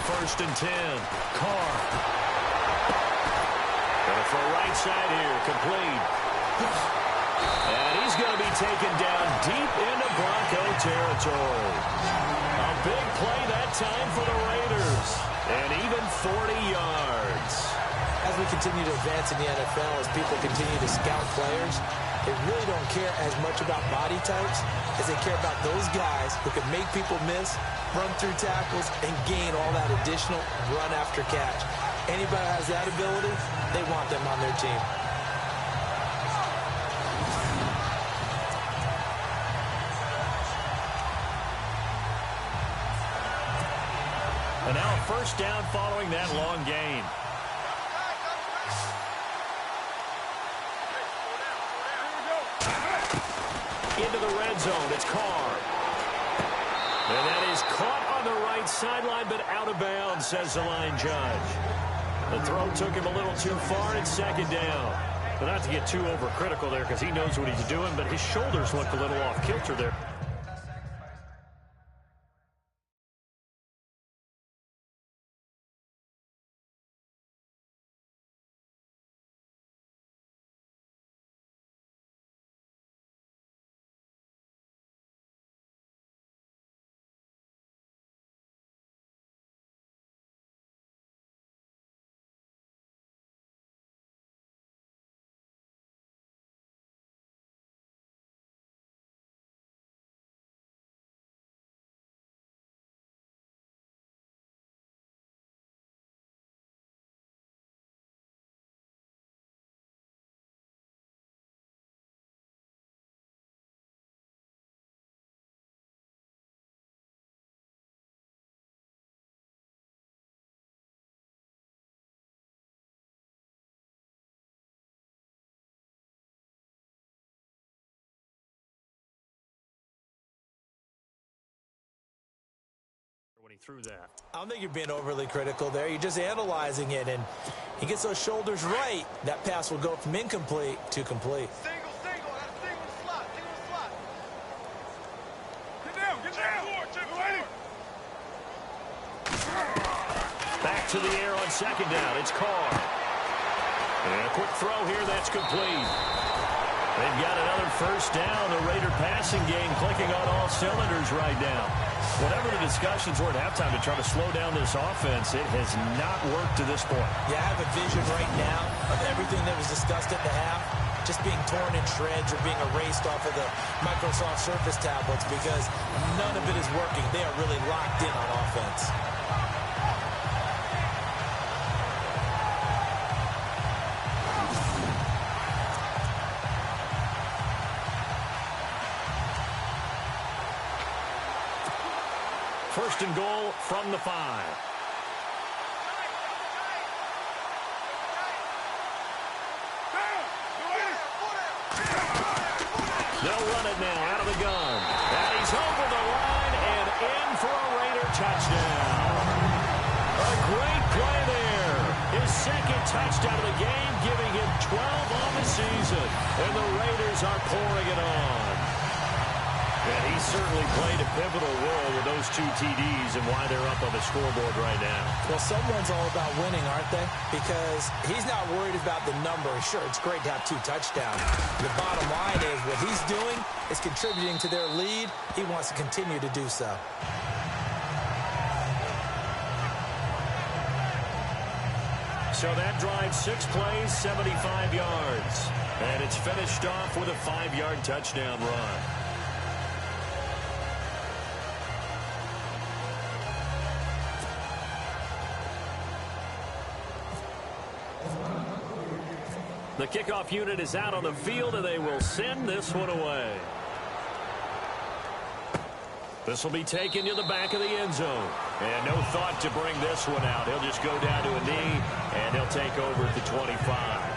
First and 10. Carr. Going for a right side here. Complete. And he's going to be taken down deep into Bronco territory. A big play that time for the Raiders. And even 40 yards. As we continue to advance in the NFL, as people continue to scout players, they really don't care as much about body types as they care about those guys who can make people miss, run through tackles, and gain all that additional run after catch. Anybody who has that ability, they want them on their team. And now a first down following that long gain. Into the red zone. It's Carr. And that is caught on the right sideline, but out of bounds, says the line judge. The throw took him a little too far. It's second down. But not to get too overcritical there because he knows what he's doing, but his shoulders look a little off kilter there. When he threw that. I don't think you're being overly critical there. You're just analyzing it, and he gets those shoulders right. That pass will go from incomplete to complete. Single, that's single slot. Get down. Back to the air on second down. It's Carr. And a quick throw here. That's complete. They've got another first down. The Raider passing game clicking on all cylinders right now. Whatever the discussions were at halftime to try to slow down this offense, it has not worked to this point. Yeah, I have a vision right now of everything that was discussed at the half just being torn in shreds or being erased off of the Microsoft Surface tablets because none of it is working. They are really locked in on offense. First and goal from the 5. They'll run it now out of the gun. And he's over the line and in for a Raider touchdown. A great play there. His second touchdown of the game, giving him 12 on the season. And the Raiders are pouring it on. And he certainly played a pivotal role with those 2 TDs and why they're up on the scoreboard right now. Well, someone's all about winning, aren't they? Because he's not worried about the number. Sure, it's great to have 2 touchdowns. The bottom line is what he's doing is contributing to their lead. He wants to continue to do so. So that drive, 6 plays, 75 yards. And it's finished off with a 5-yard touchdown run. The kickoff unit is out on the field, and they will send this one away. This will be taken to the back of the end zone. And no thought to bring this one out. He'll just go down to a knee, and he'll take over at the 25.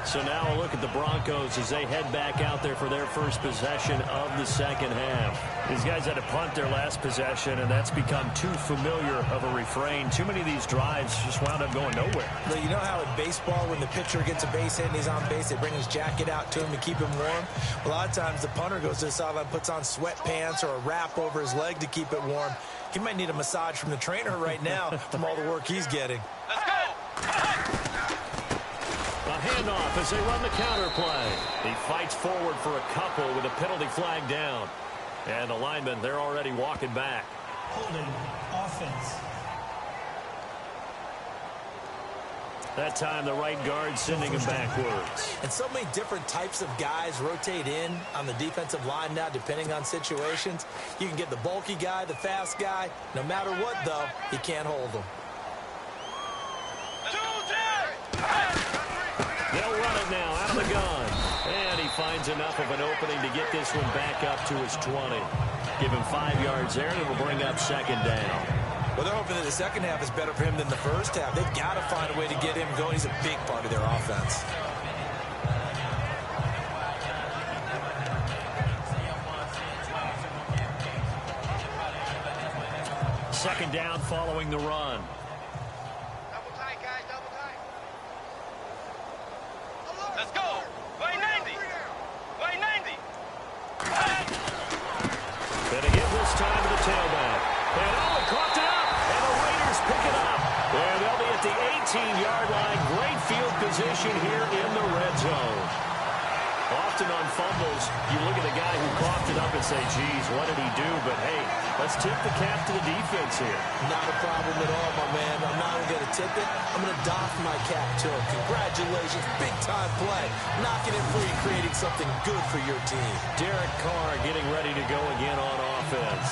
So now a look at the Broncos as they head back out there for their first possession of the second half. These guys had to punt their last possession, and that's become too familiar of a refrain. Too many of these drives just wound up going nowhere. But you know how in baseball, when the pitcher gets a base hit and he's on base, they bring his jacket out to him to keep him warm? A lot of times the punter goes to the sideline, puts on sweatpants or a wrap over his leg to keep it warm. He might need a massage from the trainer right now from all the work he's getting. Let's go! A handoff as they run the counter play. He fights forward for a couple with a penalty flag down. And the linemen, they're already walking back. Holding offense. That time the right guard sending him backwards. And so many different types of guys rotate in on the defensive line now, depending on situations. You can get the bulky guy, the fast guy. No matter what, though, he can't hold them. They'll run it now out of the gun. And he finds enough of an opening to get this one back up to his 20. Give him 5 yards there, and it'll bring up second down. Well, they're hoping that the second half is better for him than the first half. They've got to find a way to get him going. He's a big part of their offense. Second down following the run. Double tight, guys, double tight. Let's go! Way 90! Way 90! Gonna give this time to the tailback. And oh, caught it up! And the Raiders pick it up. And they'll be at the 18-yard line. Great field position here in the red zone. Often on fumbles, you look at the guy who coughed it up and say, geez, what did he do? But hey, let's tip the cap to the defense here. Not a problem at all, my man. I'm not even going to tip it. I'm going to doff my cap to him. Congratulations. Big-time play. Knocking it free, creating something good for your team. Derek Carr getting ready to go again on offense.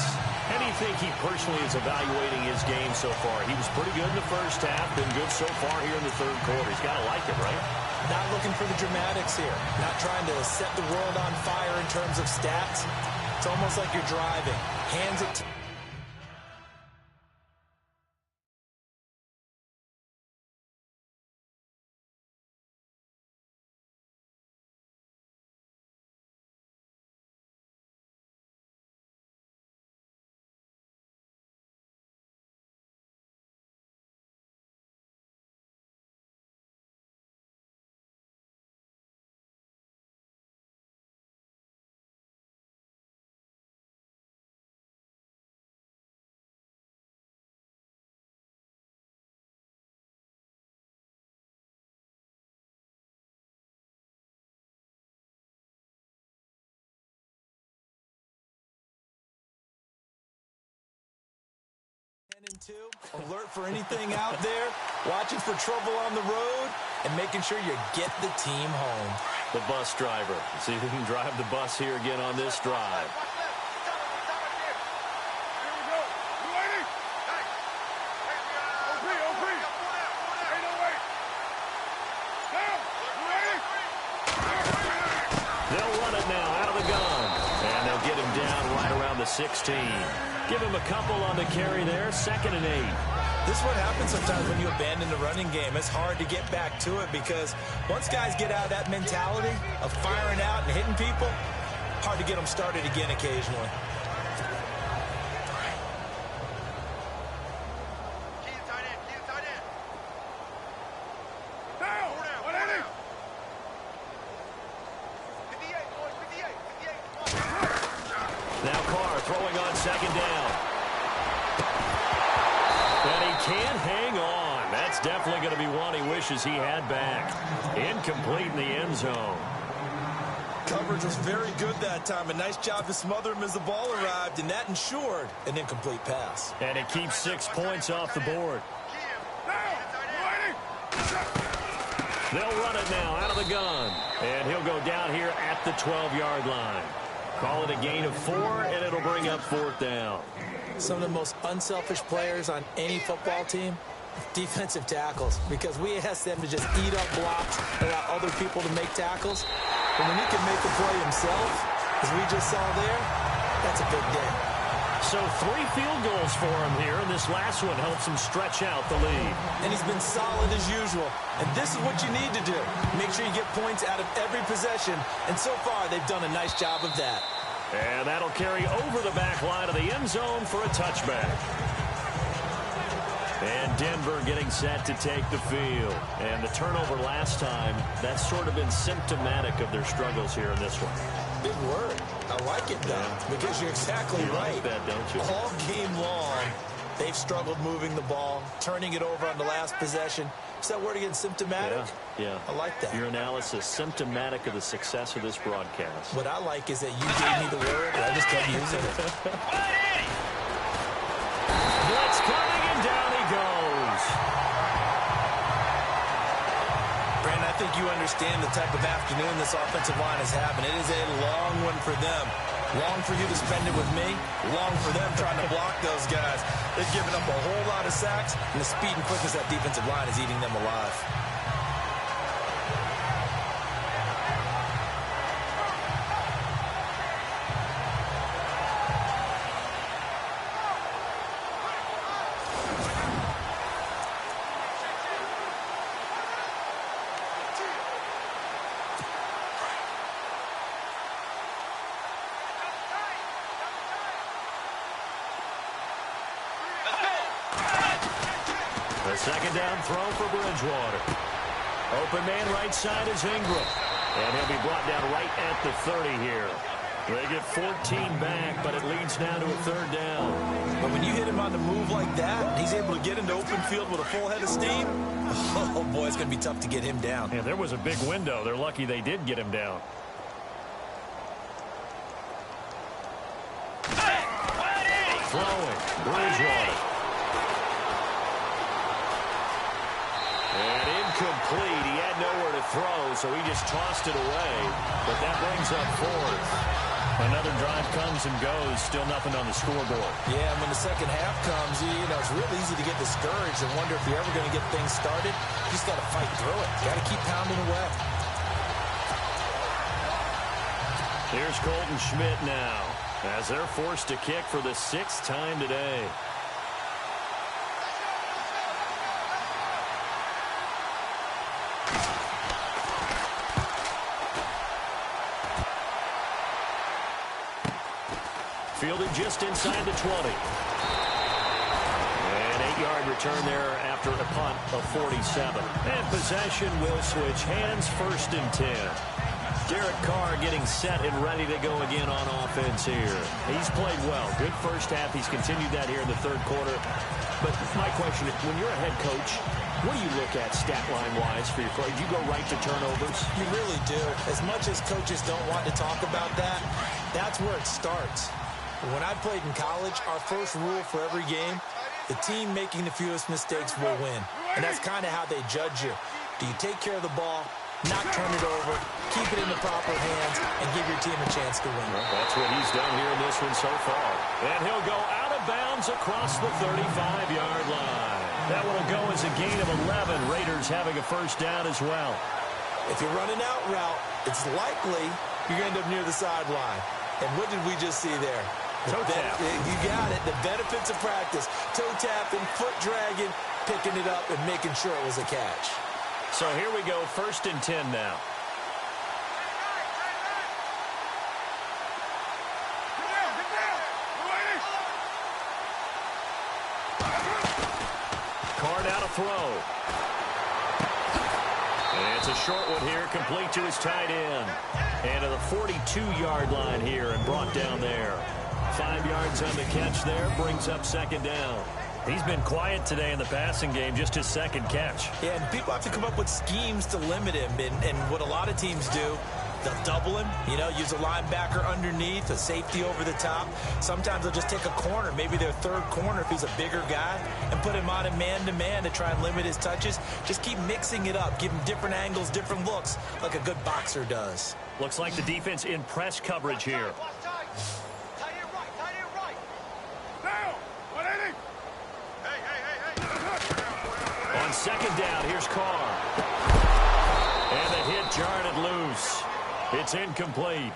How do you think he personally is evaluating his game so far? He was pretty good in the first half, been good so far here in the third quarter. He's got to like it, right? Not looking for the dramatics here. Not trying to set the world on fire in terms of stats. It's almost like you're driving. Hands it to... and 2, alert for anything out there, watching for trouble on the road, and making sure you get the team home. The bus driver. See if he can drive the bus here again on this drive. They'll run it now out of the gun. And they'll get him down right around the 16. Give him a couple on the carry there. 2nd and 8. This is what happens sometimes when you abandon the running game. It's hard to get back to it because once guys get out of that mentality of firing out and hitting people, hard to get them started again occasionally. Now Carr throwing on 2nd down. And he can't hang on. That's definitely going to be one he wishes he had back. Incomplete in the end zone. Coverage was very good that time. A nice job to smother him as the ball arrived, and that ensured an incomplete pass. And it keeps 6 points off the board. They'll run it now out of the gun. And he'll go down here at the 12-yard line. Call it a gain of 4, and it'll bring up 4th down. Some of the most unselfish players on any football team Defensive tackles, because we asked them to just eat up blocks, allow other people to make tackles. But when he can make the play himself, as we just saw there, that's a big day. So 3 field goals for him here, and this last one helps him stretch out the lead. And he's been solid as usual. And this is what you need to do. Make sure you get points out of every possession. And so far, they've done a nice job of that. And that'll carry over the back line of the end zone for a touchback. And Denver getting set to take the field. And the turnover last time, that's sort of been symptomatic of their struggles here in this one. Big word. I like it, though, because you're exactly right. Like that, don't you? All game long, they've struggled moving the ball, turning it over on the last possession. Is that word again, symptomatic? Yeah. I like that. Your analysis, symptomatic of the success of this broadcast. What I like is that you gave me the word, and I just kept using it. Blitz coming, and down he goes. Brandon, I think you understand the type of afternoon this offensive line is having. It is a long one for them. Long for you to spend it with me. Long for them trying to block those guys. They've given up a whole lot of sacks, and the speed and quickness of that defensive line is eating them alive. Second down throw for Bridgewater. Open man right side is Ingram. And he'll be brought down right at the 30 here. They get 14 back, but it leads now to a 3rd down. But when you hit him on the move like that, he's able to get into open field with a full head of steam. Oh, boy, it's going to be tough to get him down. Yeah, there was a big window. They're lucky they did get him down. Throwing. Bridgewater. And incomplete. He had nowhere to throw, so he just tossed it away. But that brings up 4th. Another drive comes and goes. Still nothing on the scoreboard. Yeah, and when the second half comes, you know, it's real easy to get discouraged and wonder if you're ever going to get things started. You just got to fight through it. Got to keep pounding away. Here's Colton Schmidt now, as they're forced to kick for the 6th time today. Fielded just inside the 20. An 8-yard return there after a punt of 47. And possession will switch hands, 1st and 10. Derek Carr getting set and ready to go again on offense here. He's played well. Good first half. He's continued that here in the 3rd quarter. But my question is, when you're a head coach, what do you look at stat line-wise for your play? Do you go right to turnovers? You really do. As much as coaches don't want to talk about that, that's where it starts. When I played in college, our first rule for every game, the team making the fewest mistakes will win. And that's kind of how they judge you. Do you take care of the ball, not turn it over, keep it in the proper hands, and give your team a chance to win? Well, that's what he's done here in this one so far. And he'll go out of bounds across the 35-yard line. That one will go as a gain of 11. Raiders having a 1st down as well. If you're running out route, it's likely you're going to end up near the sideline. And what did we just see there? Toe tap. You got it. The benefits of practice. Toe tapping, foot dragging, picking it up, and making sure it was a catch. So here we go, 1st and 10 now. Card out a throw. And it's a short one here, complete to his tight end. And to the 42-yard line here and brought down there. 5 yards on the catch there, brings up 2nd down. He's been quiet today in the passing game, just his 2nd catch. Yeah, and people have to come up with schemes to limit him. And what a lot of teams do, they'll double him, you know, use a linebacker underneath, a safety over the top. Sometimes they'll just take a corner, maybe their 3rd corner if he's a bigger guy, and put him on a man-to-man to try and limit his touches. Just keep mixing it up, give him different angles, different looks, like a good boxer does. Looks like the defense in press coverage here. second down. Here's Carr. And the hit jarred it loose. It's incomplete.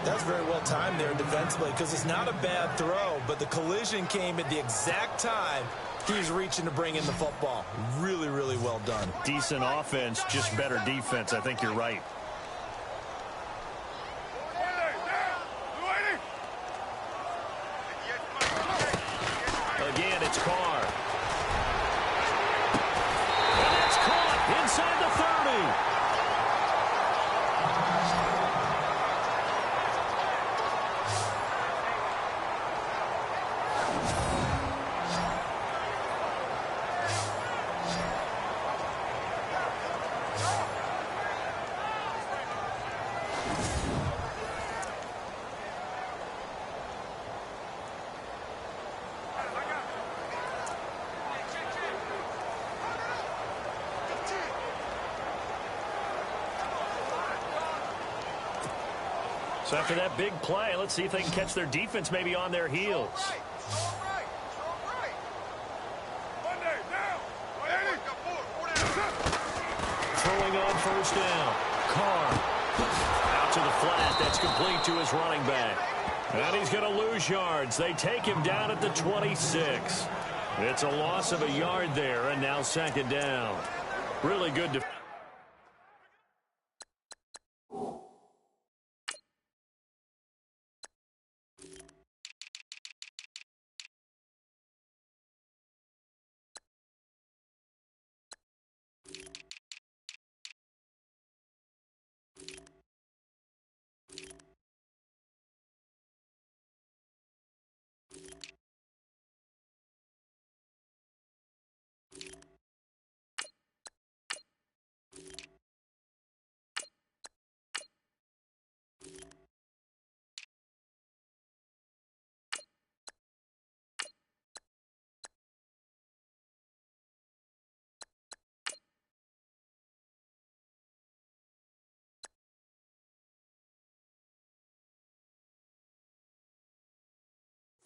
That's very well timed there defensively because it's not a bad throw, but the collision came at the exact time he's reaching to bring in the football. Really, really well done. Decent offense, just better defense. I think you're right. Again, it's Carr. And it's caught inside the 30. So after that big play, let's see if they can catch their defense maybe on their heels. Throwing on first down. Carr. Out to the flat. That's complete to his running back. And he's going to lose yards. They take him down at the 26. It's a loss of a yard there, and now second down. Really good defense.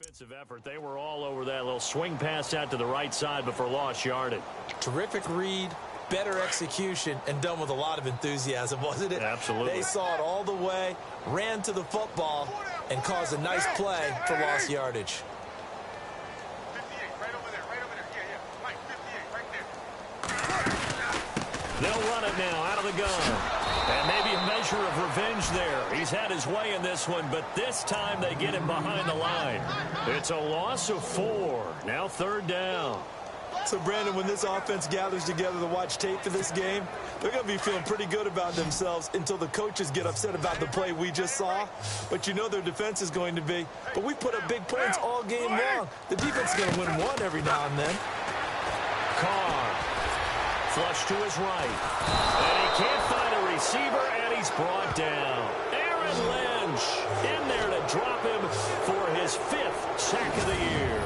Defensive effort. They were all over that little swing pass out to the right side before lost yardage. Terrific read, better execution, and done with a lot of enthusiasm, wasn't it? Absolutely. They saw it all the way, ran to the football, and caused a nice play for lost yardage. 58, right over there. Yeah. Mike, 58, right there. They'll run it now out of the gun. And maybe a measure of revenge there. He's had his way in this one, but this time they get him behind the line. It's a loss of 4. Now third down. So, Brandon, when this offense gathers together to watch tape for this game, they're going to be feeling pretty good about themselves until the coaches get upset about the play we just saw. But you know their defense is going to be. But we put up big points all game long. The defense is going to win one every now and then. Carr. Flush to his right. And he can't find a receiver, and he's brought down. Aaron Lynch in there to drop him for his 5th sack of the year.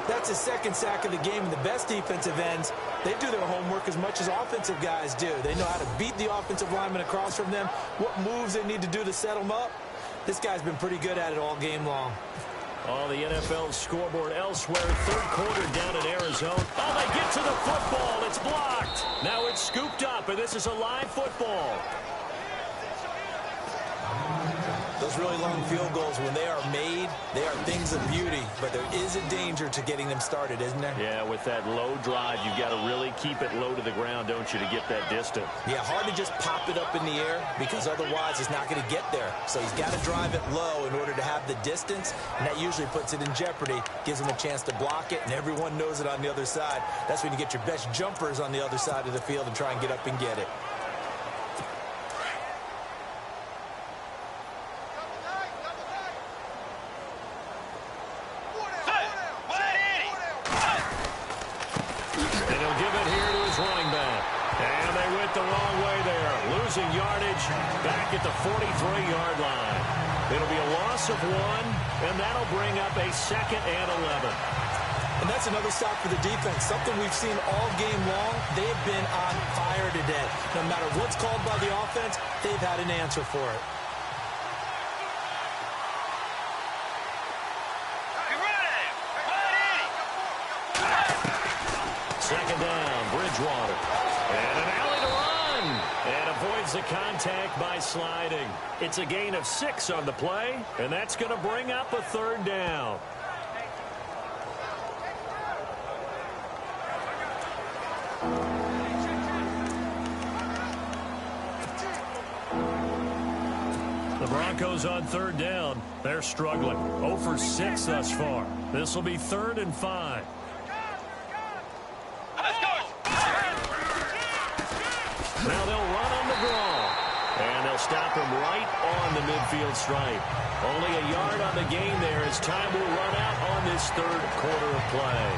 That's his 2nd sack of the game, and the best defensive ends, they do their homework as much as offensive guys do. They know how to beat the offensive lineman across from them, what moves they need to do to set them up. This guy's been pretty good at it all game long. On the NFL scoreboard elsewhere, third quarter down in Arizona. Oh, they get to the football. It's blocked. Now it's scooped up, and this is a live football. Those really long field goals, when they are made, they are things of beauty. But there is a danger to getting them started, isn't there? Yeah, with that low drive, you've got to really keep it low to the ground, don't you, to get that distance. Yeah, hard to just pop it up in the air because otherwise it's not going to get there. So he's got to drive it low in order to have the distance, and that usually puts it in jeopardy, gives him a chance to block it, and everyone knows it on the other side. That's when you get your best jumpers on the other side of the field and try and get up and get it. Back at the 43-yard line. It'll be a loss of 1, and that'll bring up a 2nd and 11. And that's another stop for the defense. Something we've seen all game long. They've been on fire today. No matter what's called by the offense, they've had an answer for it. Second down, Bridgewater. And an alley to run. And avoids the contact by sliding. It's a gain of 6 on the play, and that's going to bring up a third down. The Broncos on third down. They're struggling. 0 for 6 thus far. This will be 3rd and 5. Now they'll run on the draw. And they'll stop him right on the midfield stripe. Only a yard on the gain there as time will run out on this third quarter of play.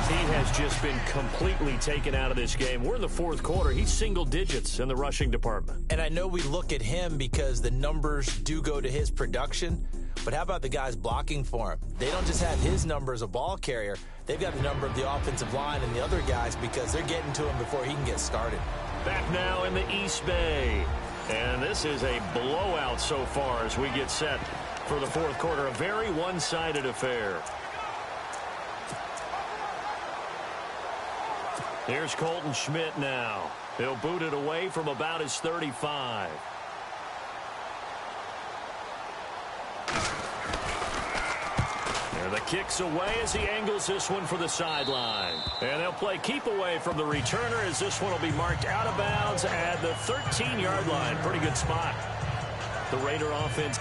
He has just been completely taken out of this game. We're in the fourth quarter. He's single digits in the rushing department. And I know we look at him because the numbers do go to his production, but how about the guys blocking for him? They don't just have his number as a ball carrier. They've got the number of the offensive line and the other guys because they're getting to him before he can get started. Back now in the East Bay. And this is a blowout so far as we get set for the fourth quarter. A very one-sided affair. Here's Colton Schmidt now. He'll boot it away from about his 35. And the kick's away as he angles this one for the sideline. And they'll play keep away from the returner as this one will be marked out of bounds at the 13-yard line. Pretty good spot. The Raider offense.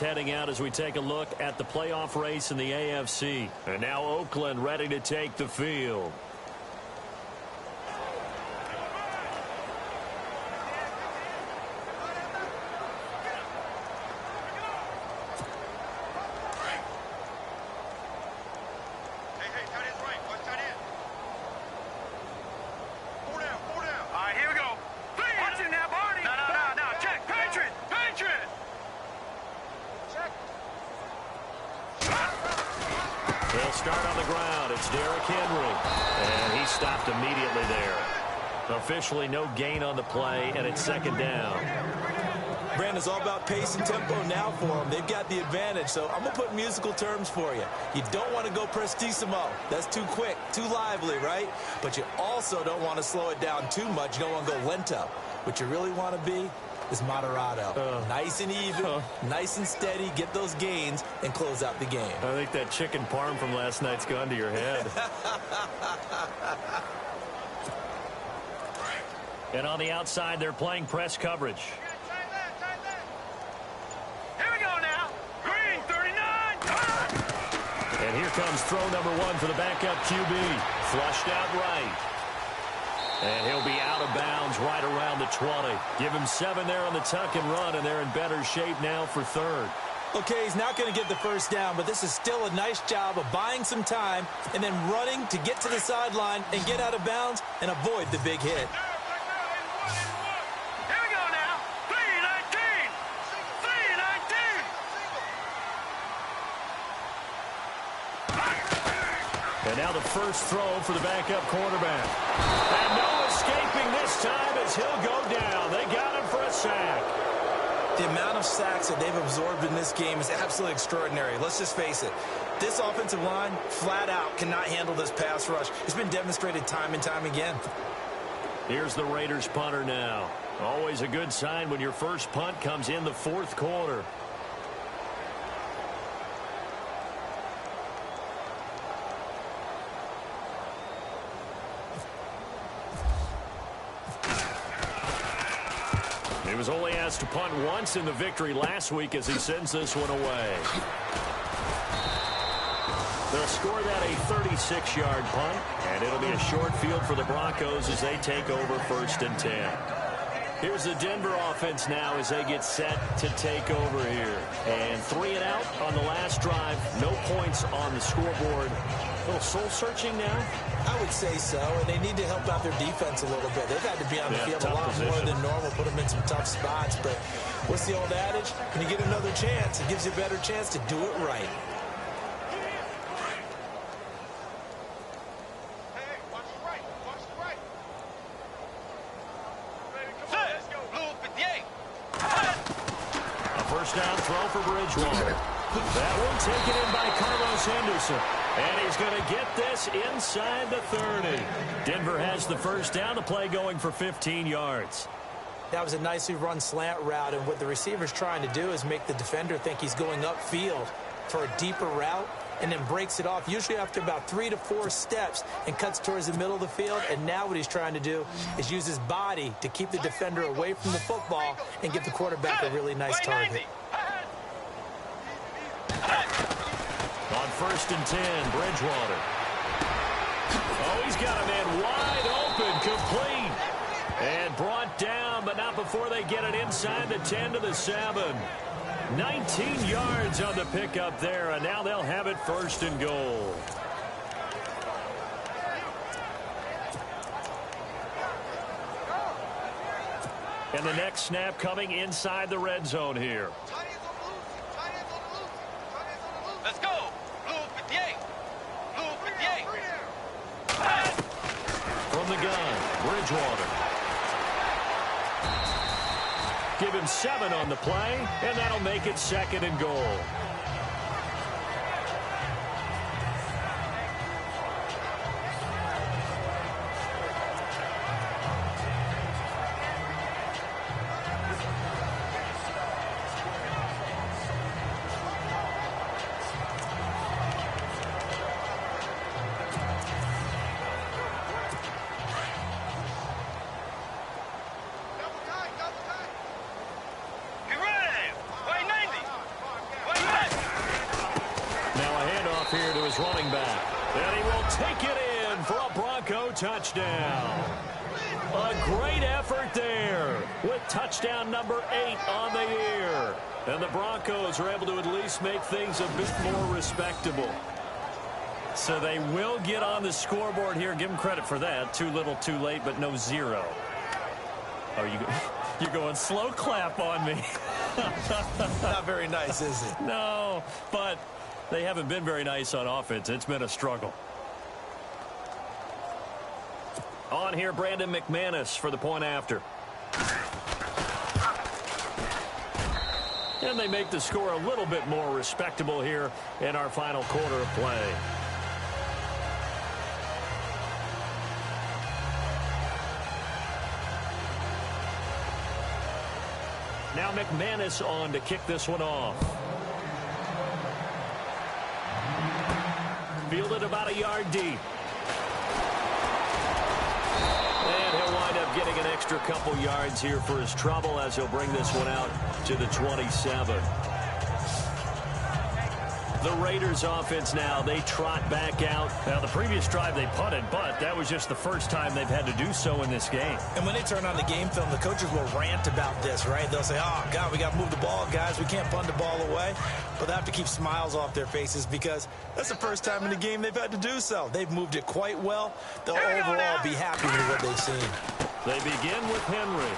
Heading out as we take a look at the playoff race in the AFC. And now Oakland ready to take the field. He'll start on the ground. It's Derrick Henry. And he stopped immediately there. Officially no gain on the play, and it's second down. Brandon, it's all about pace and tempo now for them. They've got the advantage, so I'm going to put musical terms for you. You don't want to go prestissimo. That's too quick, too lively, right? But you also don't want to slow it down too much. You don't want to go lento. What you really want to be is moderato. Nice and even, nice and steady, get those gains, and close out the game. I think that chicken parm from last night's gone to your head. And on the outside, they're playing press coverage. Here we go now. Green, 39. And here comes throw number one for the backup QB. Flushed out right. And he'll be out of bounds right around the 20. Give him 7 there on the tuck and run, and they're in better shape now for third. Okay, he's not going to get the first down, but this is still a nice job of buying some time and then running to get to the sideline and get out of bounds and avoid the big hit. Here we go now. 319. 319. And now the first throw for the backup quarterback. And no escaping this time as he'll go down. They got him for a sack. The amount of sacks that they've absorbed in this game is absolutely extraordinary. Let's just face it. This offensive line, flat out, cannot handle this pass rush. It's been demonstrated time and time again. Here's the Raiders punter now. Always a good sign when your first punt comes in the fourth quarter. He was only asked to punt once in the victory last week as he sends this one away. They'll score that a 36-yard punt, and it'll be a short field for the Broncos as they take over 1st and 10. Here's the Denver offense now as they get set to take over here. And 3 and out on the last drive. No points on the scoreboard. A little soul-searching now? I would say so, and they need to help out their defense a little bit. They've had to be on the field a lot more than normal, put them in some tough spots. But what's the old adage? When you get another chance, it gives you a better chance to do it right. Hey, watch the right. Watch the right. Let's go. Blue 58. A first down throw for Bridgewater. That one taken in by Carlos Henderson. And he's going to get this inside the 30. Denver has the first down. The play going for 15 yards. That was a nicely run slant route, and what the receiver's trying to do is make the defender think he's going upfield for a deeper route and then breaks it off, usually after about 3 to 4 steps, and cuts towards the middle of the field. And now what he's trying to do is use his body to keep the defender away from the football and give the quarterback a really nice target. On 1st and 10, Bridgewater. Oh, he's got a man wide open, complete. And brought down, but not before they get it inside the 10 to the 7. 19 yards on the pickup there, and now they'll have it 1st and goal. And the next snap coming inside the red zone here. Let's go. Blue 58. Blue 58. From the gun, Bridgewater. Give him 7 on the play, and that'll make it 2nd and goal. Running back, and he will take it in for a Bronco touchdown. A great effort there with touchdown number 8 on the year. And the Broncos are able to at least make things a bit more respectable. So they will get on the scoreboard here. Give them credit for that. Too little, too late, but no 0. Oh, you're going slow clap on me. Not very nice, is it? No, but They haven't been very nice on offense. It's been a struggle. On here, Brandon McManus for the point after. And they make the score a little bit more respectable here in our final quarter of play. Now McManus on to kick this one off. Fielded about a yard deep. And he'll wind up getting an extra couple yards here for his trouble as he'll bring this one out to the 27. The Raiders offense now, they trot back out. Now, the previous drive they punted, but that was just the first time they've had to do so in this game. And when they turn on the game film, the coaches will rant about this, right? They'll say, oh, God, we got to move the ball, guys. We can't punt the ball away. But they have to keep smiles off their faces because that's the first time in the game they've had to do so. They've moved it quite well. They'll overall be happy with what they've seen. They begin with Henry.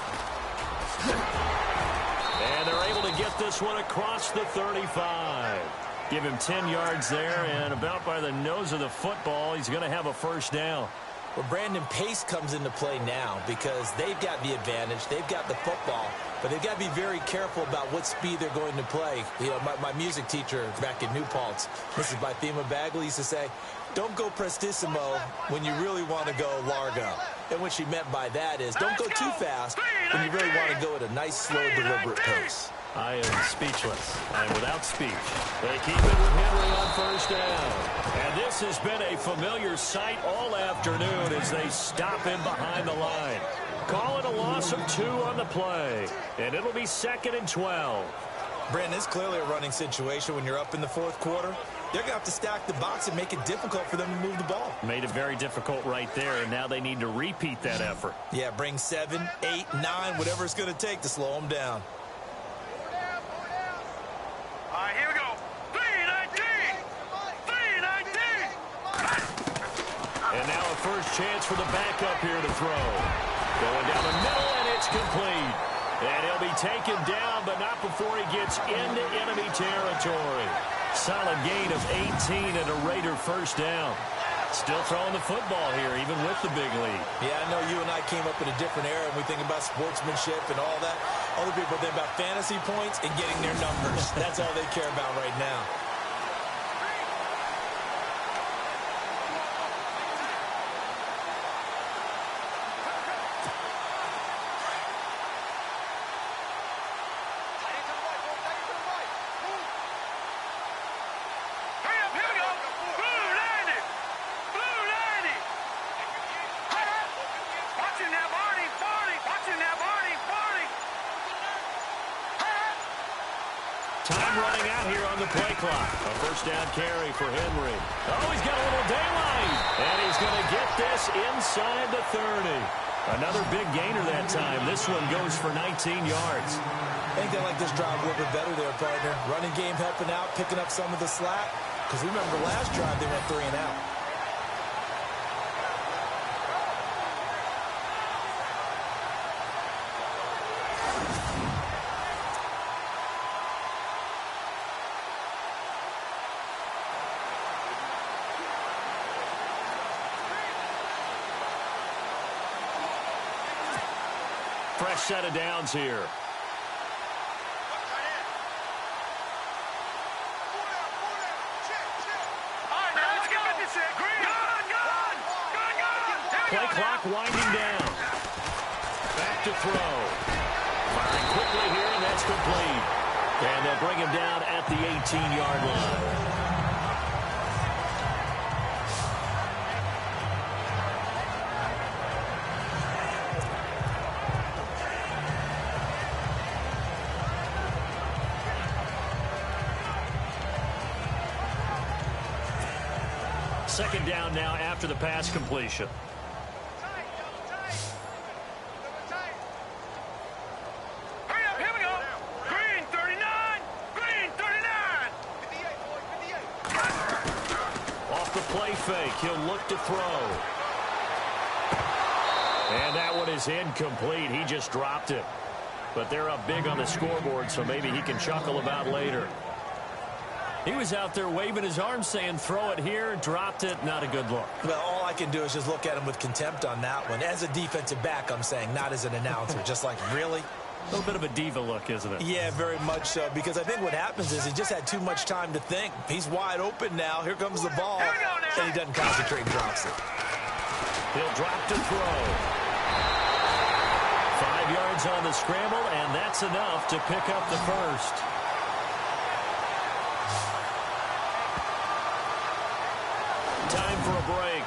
And they're able to get this one across the 35. Give him 10 yards there, and about by the nose of the football, he's going to have a first down. Well, Brandon, pace comes into play now because they've got the advantage. They've got the football, but they've got to be very careful about what speed they're going to play. You know, my music teacher back in New Paltz, Mrs. Bythema Bagley, used to say, don't go prestissimo when you really want to go largo. And what she meant by that is don't go too fast when you really want to go at a nice, slow, deliberate pace. I am speechless. I am without speech. They keep it with Henry on first down. And this has been a familiar sight all afternoon as they stop him behind the line. Call it a loss of 2 on the play. And it'll be 2nd and 12. Brandon, it's clearly a running situation when you're up in the fourth quarter. They're going to have to stack the box and make it difficult for them to move the ball. Made it very difficult right there, and now they need to repeat that effort. Yeah, bring 7, 8, 9, whatever it's going to take to slow them down. All right, here we go. 3-19. 3-19. And now a first chance for the backup here to throw. Going down the middle, and it's complete. And he'll be taken down, but not before he gets into enemy territory. Solid gain of 18 and a Raider first down. Still throwing the football here, even with the big lead. Yeah, I know you and I came up in a different era, and we think about sportsmanship and all that. Other people think about fantasy points and getting their numbers. That's all they care about right now. Time running out here on the play clock. A first down carry for Henry. Oh, he's got a little daylight. And he's going to get this inside the 30. Another big gainer that time. This one goes for 19 yards. I think they like this drive a little bit better there, partner. Running game helping out, picking up some of the slack. Because remember, the last drive they went 3 and out. Fresh set of downs here. Play clock winding down. Back to throw. Firing quickly here, and that's complete. And they'll bring him down at the 18-yard line. Second down now after the pass completion. Here we go. Green 39. Green 39. 58. Off the play fake, he'll look to throw. And that one is incomplete. He just dropped it. But they're up big on the scoreboard, so maybe he can chuckle about later. He was out there waving his arms saying, throw it here, dropped it, not a good look. Well, all I can do is just look at him with contempt on that one. As a defensive back, I'm saying, not as an announcer. Just like, really? A little bit of a diva look, isn't it? Yeah, very much so, because I think what happens is he just had too much time to think. He's wide open now. Here comes the ball, and he doesn't concentrate and drops it. He'll drop to throw. 5 yards on the scramble, and that's enough to pick up the first. Time for a break.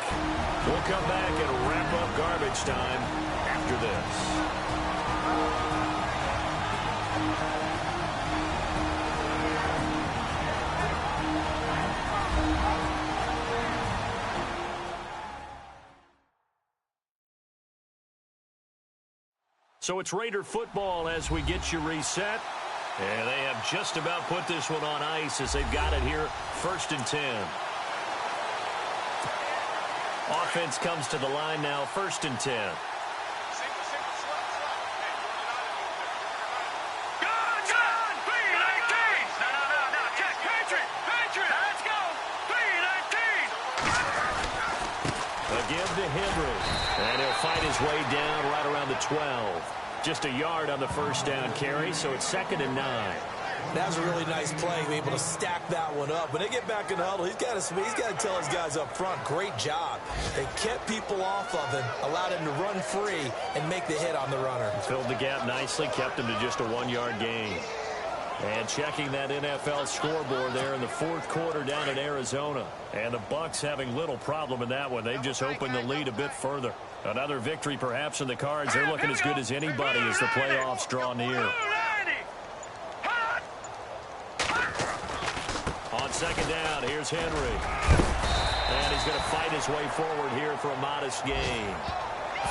We'll come back and wrap up garbage time after this. So it's Raider football as we get you reset. And they have just about put this one on ice as they've got it here, 1st and 10. Offense comes to the line now, 1st and 10. Again to Henry. And he'll fight his way down right around the 12. Just a yard on the first down carry, so it's 2nd and 9. That was a really nice play, be able to stack that one up. When they get back in the huddle, he's got to tell his guys up front, great job. They kept people off of him, allowed him to run free, and make the hit on the runner. Filled the gap nicely, kept him to just a 1-yard gain. And checking that NFL scoreboard there in the 4th quarter down in Arizona. And the Bucs having little problem in that one. They've just opened the lead a bit further. Another victory perhaps in the cards. They're looking as good as anybody as the playoffs draw near. On 2nd down, here's Henry. And he's going to fight his way forward here for a modest gain.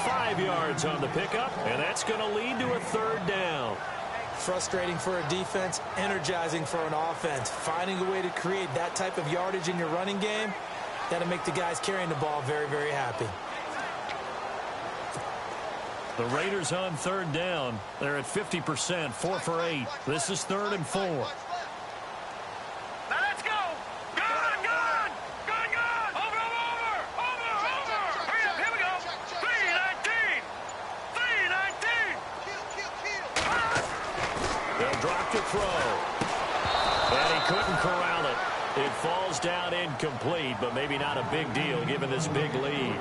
5 yards on the pickup, and that's going to lead to a 3rd down. Frustrating for a defense, energizing for an offense. Finding a way to create that type of yardage in your running game, that'll make the guys carrying the ball very, very happy. The Raiders on 3rd down. They're at 50%, 4 for 8. This is 3rd and 4. Now let's go! Gun! Gun! Gun! Gun! Over! Hurry up, here we go! 319! 319! They'll drop to throw. And he couldn't corral it. It falls down incomplete, but maybe not a big deal given this big lead.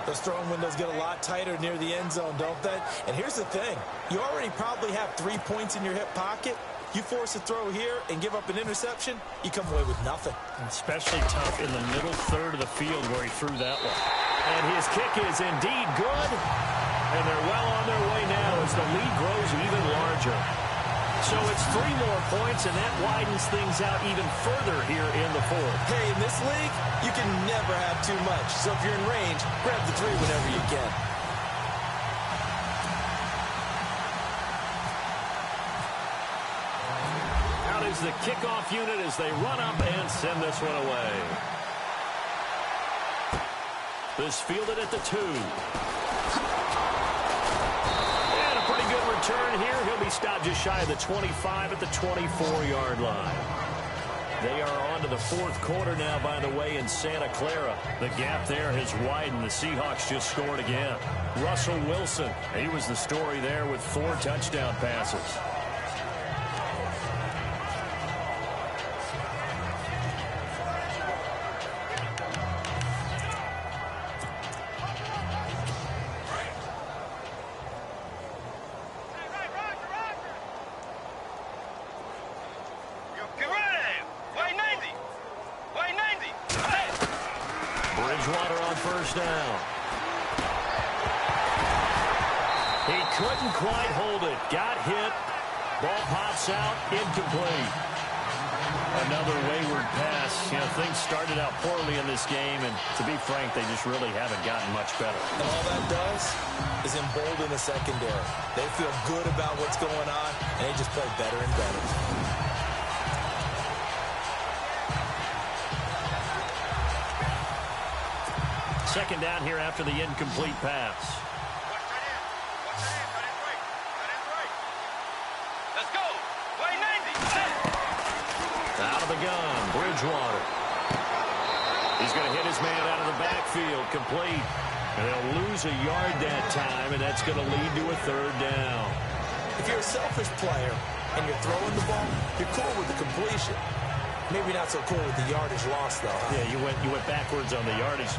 Those throwing windows get a lot tighter near the end zone, don't they? And here's the thing. You already probably have 3 points in your hip pocket. You force a throw here and give up an interception, you come away with nothing. Especially tough in the middle third of the field where he threw that one. And his kick is indeed good. And they're well on their way now as the lead grows even larger. So it's 3 more points, and that widens things out even further here in the 4th. Hey, in this league, you can never have too much. So if you're in range, grab the 3 whenever you can. Out is the kickoff unit as they run up and send this one away. This fielded at the 2. Pretty good return here. He'll be stopped just shy of the 25 at the 24-yard line. They are on to the 4th quarter now, by the way, in Santa Clara. The gap there has widened. The Seahawks just scored again. Russell Wilson, he was the story there with 4 touchdown passes. Down. He couldn't quite hold it. Got hit. Ball pops out. Incomplete. Another wayward pass. You know, things started out poorly in this game, and to be frank, they just really haven't gotten much better. And all that does is embolden the secondary. They feel good about what's going on, and they just play better and better. 2nd down here after the incomplete pass. Let's go. Way 90. Out of the Bridgewater. He's going to hit his man out of the backfield, complete. And they'll lose a yard that time, and that's going to lead to a third down. If you're a selfish player and you're throwing the ball, you're cool with the completion. Maybe not so cool with the yardage loss, though. Huh? Yeah, you went backwards on the yardage.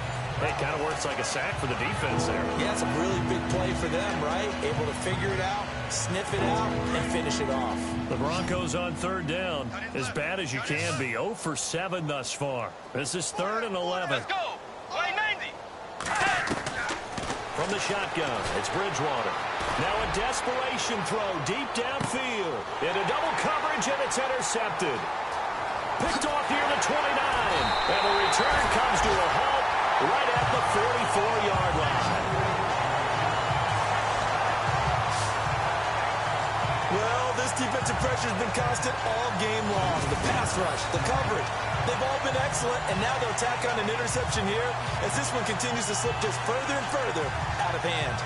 That kind of works like a sack for the defense there. Yeah, it's a really big play for them, right? Able to figure it out, sniff it out, and finish it off. The Broncos on third down, as bad as you can be. 0 for 7 thus far. This is 3rd and 11. Let's go. Play 90. From the shotgun, it's Bridgewater. Now a desperation throw deep downfield. Into double coverage, and it's intercepted. Picked off near the 29. And the return comes to a halt right at the 44-yard line. Well, this defensive pressure has been constant all game long. The pass rush, the coverage, they've all been excellent, and now they'll tack on an interception here as this one continues to slip just further and further out of hand.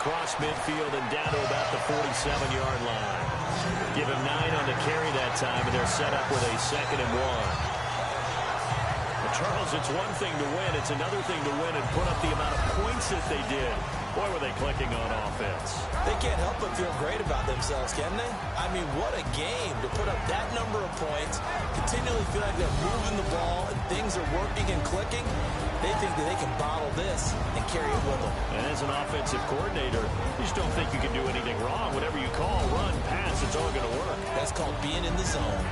Across midfield and down to about the 47-yard line. Give him 9 on the carry that time, and they're set up with a 2nd and 1. Well, Charles, it's one thing to win. It's another thing to win and put up the amount of points that they did. Boy, were they clicking on offense. They can't help but feel great about themselves, can they? I mean, what a game to put up that number of points, continually feel like they're moving the ball and things are working and clicking. They think that they can bottle this and carry it with them. And as an offensive coordinator, you just don't think you can do anything wrong. Whatever you call, run, pass, it's all going to work. That's called being in the zone.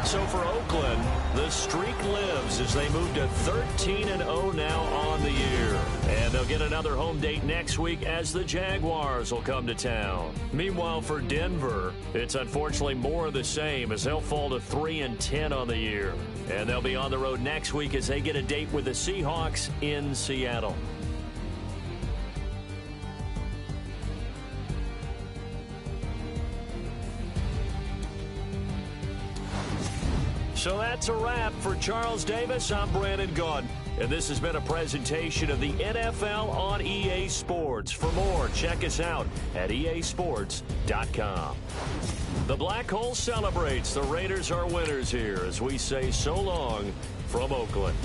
So for Oakland, the streak lives as they move to 13-0 now on the year. And they'll get another home date next week as the Jaguars will come to town. Meanwhile, for Denver, it's unfortunately more of the same as they'll fall to 3-10 on the year. And they'll be on the road next week as they get a date with the Seahawks in Seattle. So that's a wrap. For Charles Davis, I'm Brandon Gaudin. And this has been a presentation of the NFL on EA Sports. For more, check us out at easports.com. The Black Hole celebrates. The Raiders are winners here as we say so long from Oakland.